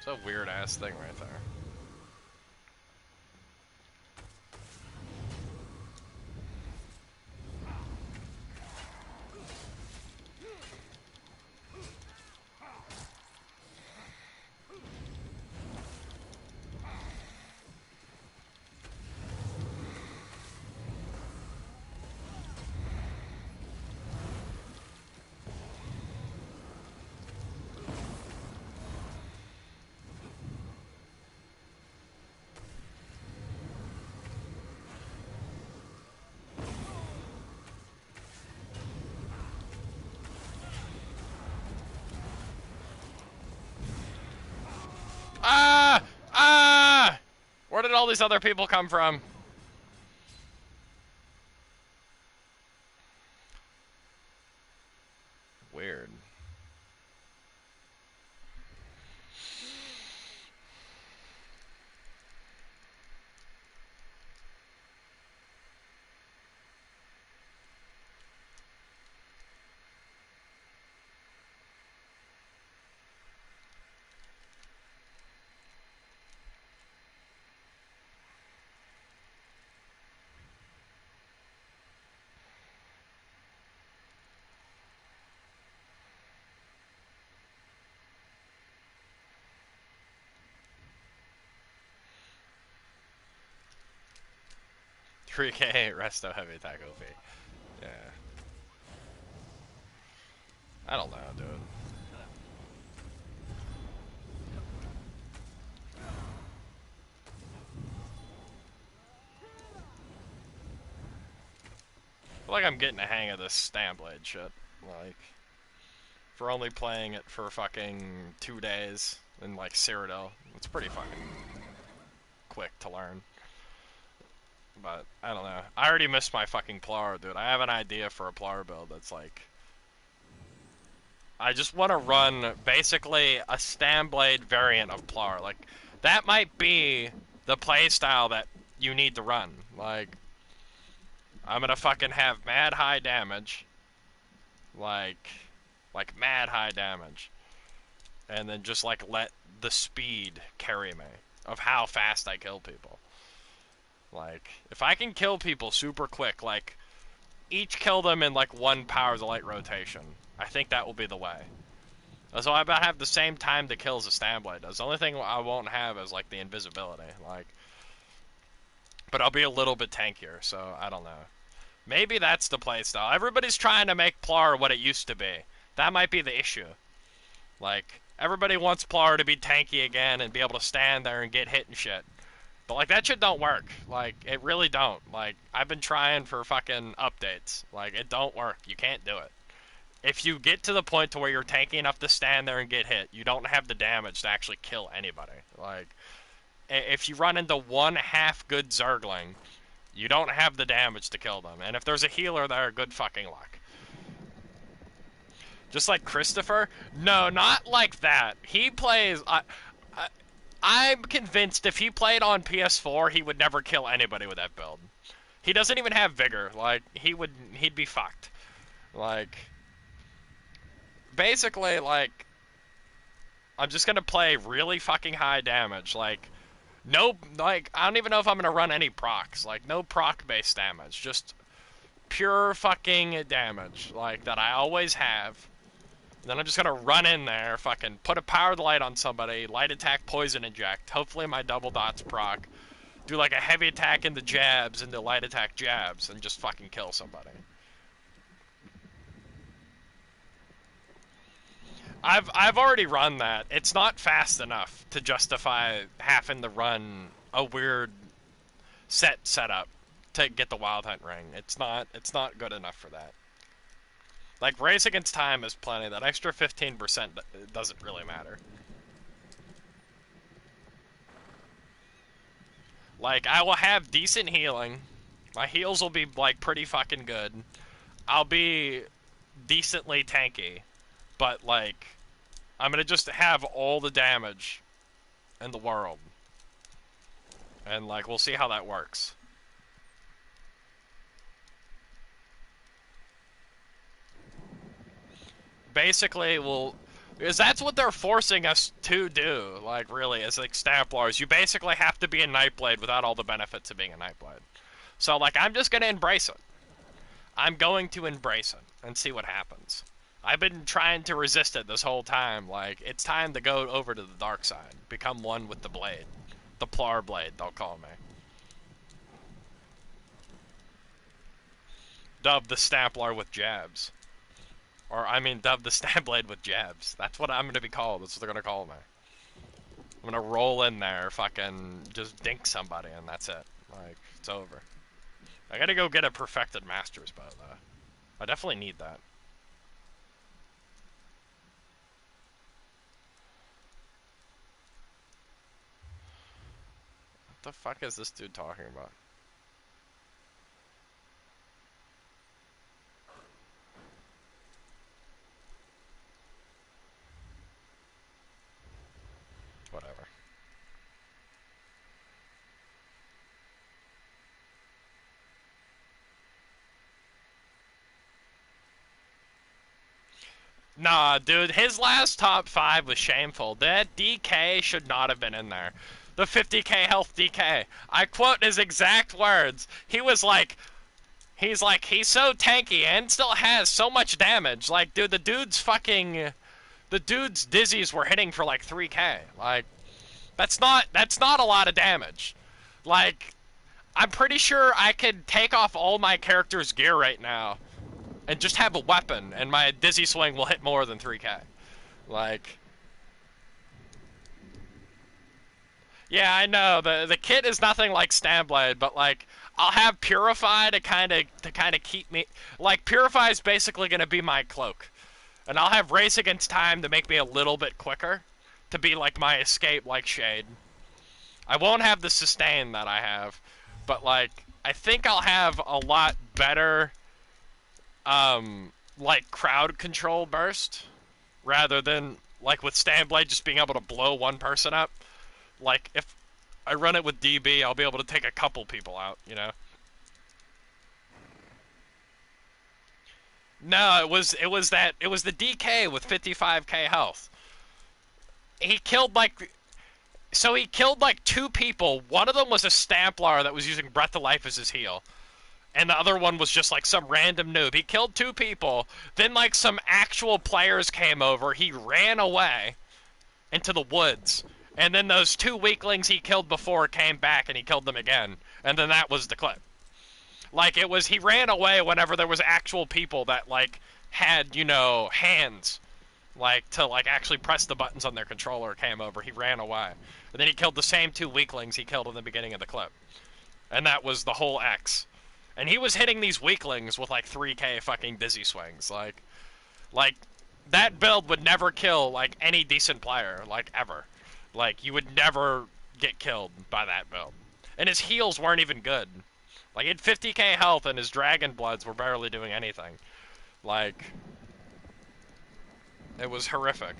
It's a weird ass thing right there. Ah! Ah! Where did all these other people come from? Weird. $3K resto heavy attack OP. Yeah. I don't know, dude. I feel like I'm getting the hang of this stamp blade shit. Like, for only playing it for fucking 2 days in like Cyrodiil, it's pretty fucking quick to learn. But I don't know. I already missed my fucking plar, dude. I have an idea for a plar build that's like, I just want to run basically a stamp blade variant of plar. Like, that might be the playstyle that you need to run. Like, I'm gonna fucking have mad high damage. Like mad high damage. And then just like let the speed carry me of how fast I kill people. Like, if I can kill people super quick, like, each kill them in like one power to light rotation, I think that will be the way. So I about have the same time to kill as a stamp blade does. The only thing I won't have is like the invisibility. Like, but I'll be a little bit tankier, so I don't know. Maybe that's the playstyle. Everybody's trying to make plar what it used to be. That might be the issue. Like, everybody wants plar to be tanky again and be able to stand there and get hit and shit. But, like, that shit don't work. Like, it really don't. Like, I've been trying for fucking updates. Like, it don't work. You can't do it. If you get to the point to where you're tanky enough to stand there and get hit, you don't have the damage to actually kill anybody. Like, if you run into one half-good Zergling, you don't have the damage to kill them. And if there's a healer there, good fucking luck. Just like Christopher? No, not like that. He plays... I'm convinced if he played on PS4, he would never kill anybody with that build. He doesn't even have vigor. Like, he'd be fucked. Like, basically, like, I'm just gonna play really fucking high damage. Like, no, like, I don't even know if I'm gonna run any procs. Like, no proc-based damage. Just pure fucking damage. Like, that I always have. And then I'm just gonna run in there, fucking put a powered light on somebody, light attack, poison inject. Hopefully my double dots proc. Do like a heavy attack into jabs, into light attack jabs, and just fucking kill somebody. I've already run that. It's not fast enough to justify having to run a weird setup to get the Wild Hunt ring. It's not good enough for that. Like, race against time is plenty. That extra 15% doesn't really matter. Like, I will have decent healing. My heals will be, like, pretty fucking good. I'll be decently tanky. But, like, I'm gonna just have all the damage in the world. And, like, we'll see how that works. Basically, Because that's what they're forcing us to do, like, really, as, like, Stamplars. You basically have to be a Nightblade without all the benefits of being a Nightblade. So, like, I'm just gonna embrace it. I'm going to embrace it and see what happens. I've been trying to resist it this whole time. Like, it's time to go over to the dark side. Become one with the blade. The plar blade, they'll call me. Dub the Stamplar with jabs. Or, I mean, dub the Stamblade with jabs. That's what I'm gonna be called. That's what they're gonna call me. I'm gonna roll in there, fucking just dink somebody, and that's it. Like, it's over. I gotta go get a perfected master's bow, though. I definitely need that. What the fuck is this dude talking about? Whatever. Nah, dude, his last top 5 was shameful. That DK should not have been in there. The 50k health DK. I quote his exact words. He was like, he's so tanky and still has so much damage. Like, dude, the dude's dizzies were hitting for like 3k. Like, that's not a lot of damage. Like, I'm pretty sure I could take off all my character's gear right now and just have a weapon, and my dizzy swing will hit more than 3k. Like, yeah, I know the kit is nothing like Stamblade, but like, I'll have Purify to kind of keep me, like, Purify is basically gonna be my cloak, and I'll have Race Against Time to make me a little bit quicker, to be like my escape, like Shade. I won't have the sustain that I have, but like, I think I'll have a lot better like crowd control burst, rather than like with Stamblade just being able to blow one person up. Like, if I run it with DB, I'll be able to take a couple people out, you know? No, it was the DK with 55k health. He killed like, so he killed like 2 people. One of them was a Stamplar that was using Breath of Life as his heal. And the other one was just like some random noob. He killed 2 people, then like some actual players came over, he ran away into the woods, and then those 2 weaklings he killed before came back and he killed them again, and then that was the clip. Like, it was, he ran away whenever there was actual people that like had, you know, hands, like, to like actually press the buttons on their controller came over, he ran away. And then he killed the same 2 weaklings he killed in the beginning of the clip. And that was the whole X. And he was hitting these weaklings with like 3k fucking dizzy swings. Like, that build would never kill like any decent player, like, ever. Like, you would never get killed by that build. And his heals weren't even good. Like, he had 50k health and his Dragon Bloods were barely doing anything. Like, it was horrific.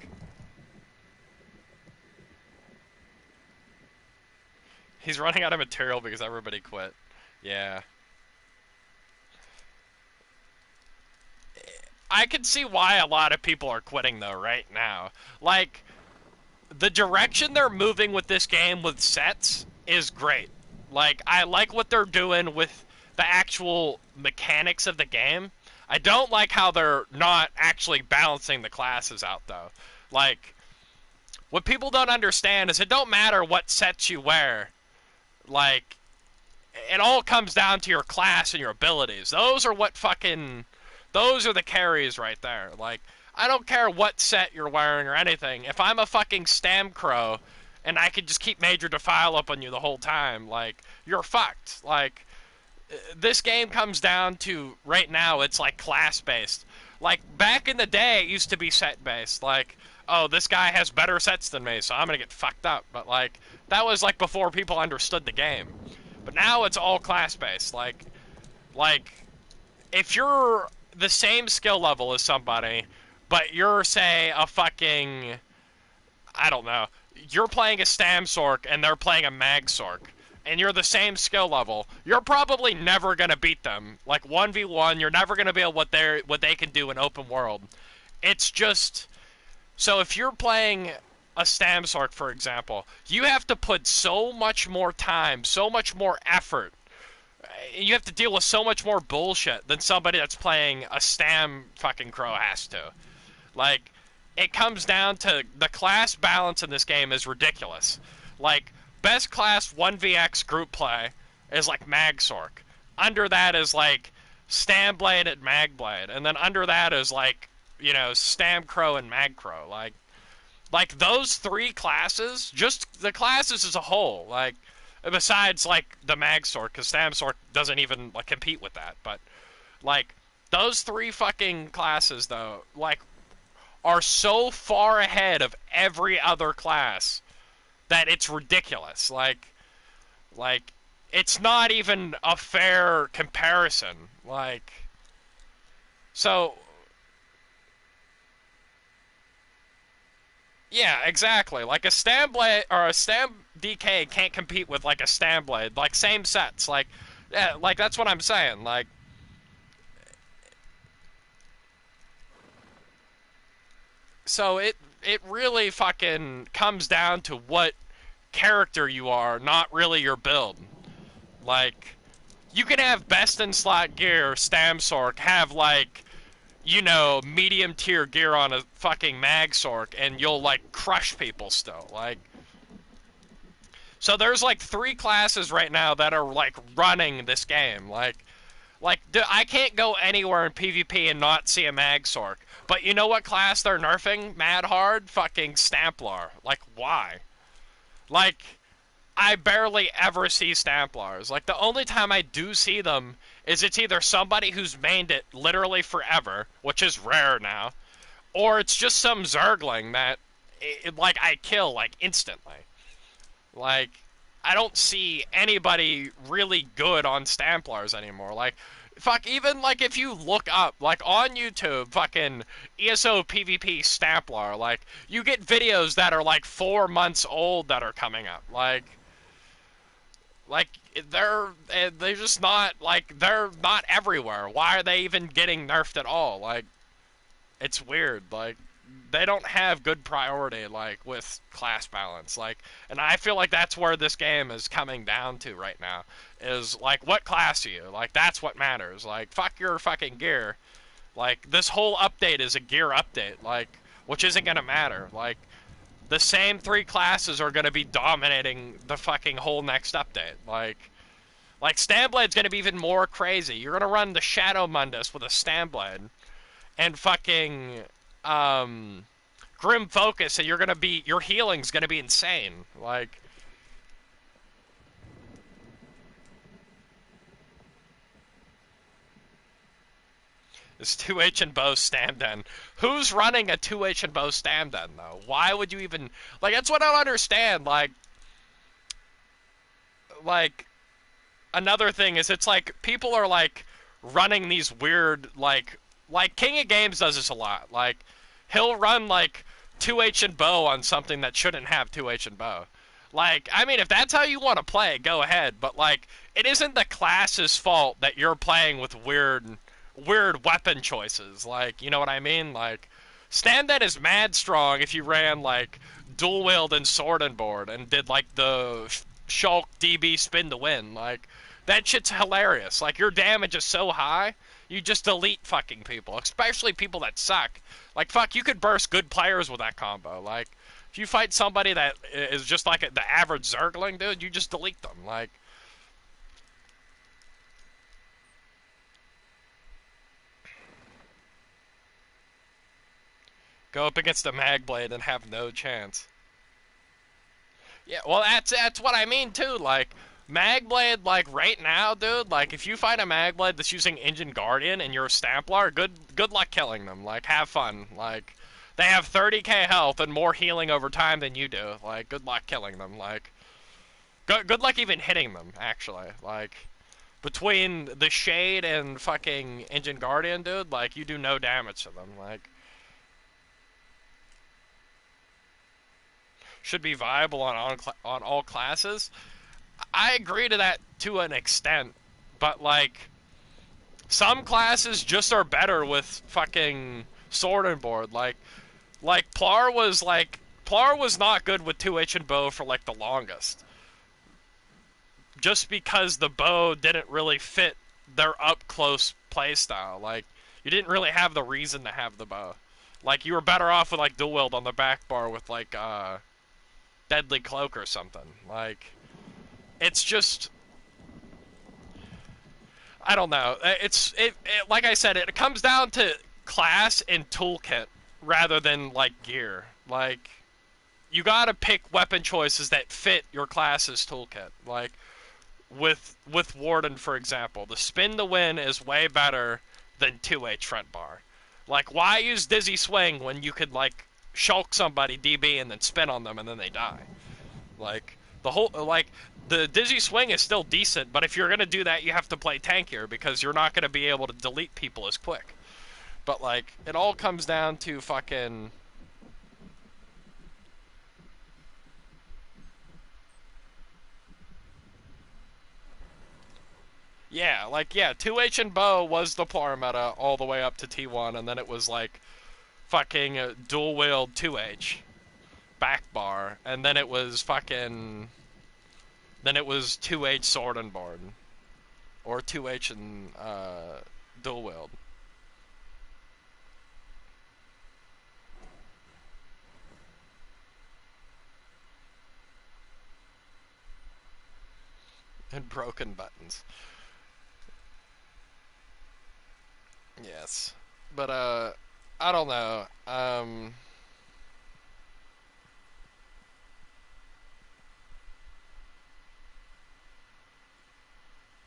He's running out of material because everybody quit. Yeah. I can see why a lot of people are quitting, though, right now. Like, the direction they're moving with this game with sets is great. Like, I like what they're doing with the actual mechanics of the game. I don't like how they're not actually balancing the classes out, though. Like, what people don't understand is it don't matter what sets you wear. Like, it all comes down to your class and your abilities. Those are what fucking... Those are the carries right there. Like, I don't care what set you're wearing or anything. If I'm a fucking Stamcrow and I could just keep Major Defile up on you the whole time, like, you're fucked. Like, this game comes down to, right now, it's like class-based. Like, back in the day, it used to be set-based. Like, oh, this guy has better sets than me, so I'm gonna get fucked up. But, like, that was, like, before people understood the game. But now it's all class-based. Like, if you're the same skill level as somebody, but you're, say, a fucking, I don't know, you're playing a Stam Sork and they're playing a Mag Sork, and you're the same skill level, you're probably never gonna beat them. Like, 1v1, you're never gonna be able what they can do in open world. It's just, So if you're playing a Stamsork, for example, you have to put so much more time, so much more effort. You have to deal with so much more bullshit than somebody that's playing a Stam fucking Crow has to. Like, it comes down to the class balance in this game is ridiculous. Like, best class 1vx group play is like Magsork. Under that is like Stamblade and Magblade. And then under that is like, you know, Stamcrow and Magcrow. Like those three classes, just the classes as a whole, like, besides like the Magsork, because Stamsork doesn't even like compete with that, but like those three fucking classes though, like, are so far ahead of every other class that it's ridiculous. Like it's not even a fair comparison. Like, so yeah, exactly. Like a Stamblade or a Stam DK can't compete with like a Stamblade. Like same sets. Like, yeah, like that's what I'm saying. Like, so it really fucking comes down to what character you are, not really your build. Like, you can have best in slot gear, Stamsork, have like, you know, medium tier gear on a fucking Magsork, and you'll like crush people still. Like, so there's like three classes right now that are like running this game. Like I can't go anywhere in PvP and not see a Magsork. But you know what class they're nerfing mad hard? Fucking Stamplar. Like, why? Like, I barely ever see Stamplars. Like, the only time I do see them is it's either somebody who's mained it literally forever, which is rare now, or it's just some Zergling that, like, I kill, like, instantly. Like, I don't see anybody really good on Stamplars anymore. Like, fuck, even, like, if you look up, like, on YouTube, fucking ESO PvP Stamplar, like, you get videos that are, like, 4 months old that are coming up. Like they're just not, like, they're not everywhere. Why are they even getting nerfed at all? Like, it's weird. Like, they don't have good priority, like, with class balance. Like, and I feel like that's where this game is coming down to right now. Is like, what class are you? Like, that's what matters. Like, fuck your fucking gear. Like, this whole update is a gear update. Like, which isn't gonna matter. Like, the same three classes are going to be dominating the fucking whole next update. Like Stamblade's going to be even more crazy. You're going to run the Shadow Mundus with a Stamblade and fucking Grim Focus, and your healing's going to be insane. Like, this 2H and bow Stamden. Who's running a 2H and bow Stamden, though? Why would you even... Like, that's what I don't understand. Like, another thing is, it's like people are like running these weird, like King of Games does this a lot. Like, he'll run like 2H and bow on something that shouldn't have 2H and bow. Like, I mean, if that's how you want to play, go ahead, but like, it isn't the class's fault that you're playing with weird weapon choices. Like, you know what I mean? Like, Stand That is mad strong if you ran like dual wield and sword and board and did like the Shulk DB spin to win. Like, that shit's hilarious. Like, your damage is so high, you just delete fucking people, especially people that suck. Like, fuck, you could burst good players with that combo. Like, if you fight somebody that is just like the average Zergling, dude, you just delete them. Like, go up against a Magblade and have no chance. Yeah, well, that's what I mean too. Like, Magblade, like, right now, dude. Like, if you find a Magblade that's using Engine Guardian and you're a Stamplar, good luck killing them. Like, have fun. Like, they have 30k health and more healing over time than you do. Like, good luck killing them. Like, good luck even hitting them. Actually, like, between the Shade and fucking Engine Guardian, dude, like, you do no damage to them. Like, should be viable on all classes. I agree to that to an extent, but like, some classes just are better with fucking sword and board. Plar was not good with 2H and bow for like the longest. Just because the bow didn't really fit their up close playstyle. Like, you didn't really have the reason to have the bow. Like, you were better off with like dual wield on the back bar with like deadly cloak or something. Like, it's just, I don't know. It like I said, it comes down to class and toolkit rather than like gear. Like, you gotta pick weapon choices that fit your class's toolkit. Like, with Warden, for example, the spin to win is way better than 2H front bar. Like, why use Dizzy Swing when you could like shulk somebody DB and then spin on them and then they die? Like, the Dizzy Swing is still decent, but if you're gonna do that, you have to play tankier because you're not gonna be able to delete people as quick. But like, it all comes down to fucking. Yeah, like, yeah, 2H and bow was the plar meta all the way up to T1, and then it was like fucking dual wield 2H back bar, and then it was fucking. Then it was 2H sword and board. Or 2H and dual wield. And broken buttons. Yes. But, I don't know.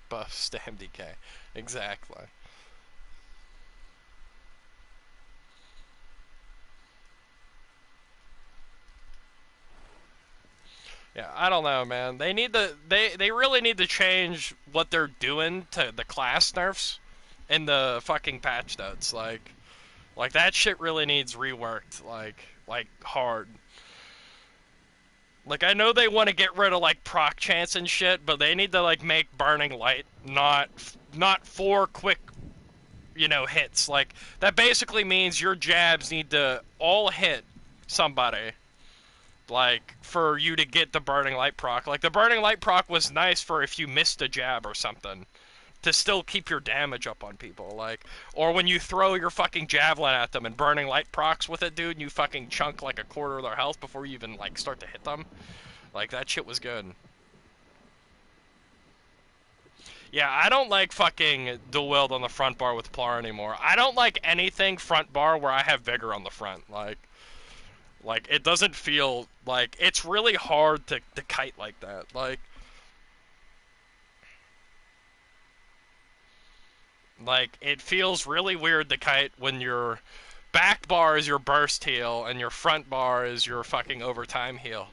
Buff stam DK. Exactly. Yeah, I don't know, man. They really need to change what they're doing to the class nerfs in the fucking patch notes. Like that shit really needs reworked, like hard. Like, I know they want to get rid of like proc chance and shit, but they need to like make burning light not four quick, hits. Like, that basically means your jabs need to all hit somebody, like, for you to get the burning light proc. Like, the burning light proc was nice for if you missed a jab or something, to still keep your damage up on people. Like, or when you throw your fucking javelin at them and burning light procs with it, dude, and you fucking chunk like a quarter of their health before you even like start to hit them. Like, that shit was good. Yeah, I don't like fucking dual wield on the front bar with plar anymore. I don't like anything front bar where I have vigor on the front. Like, it doesn't feel like, it's really hard to kite like that. Like, it feels really weird to kite when your back bar is your burst heal and your front bar is your fucking overtime heal.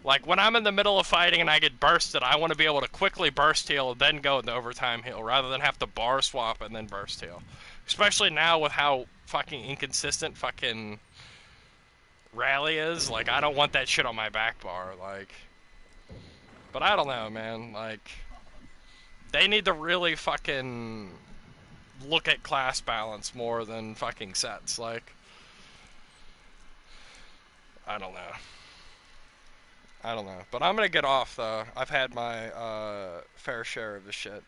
Like, when I'm in the middle of fighting and I get bursted, I want to be able to quickly burst heal and then go into overtime heal, rather than have to bar swap and then burst heal. Especially now with how fucking inconsistent fucking rally is. Like, I don't want that shit on my back bar. Like, but I don't know, man. Like, they need to really fucking look at class balance more than fucking sets. Like, I don't know. I don't know. But I'm gonna get off, though. I've had my fair share of the shit.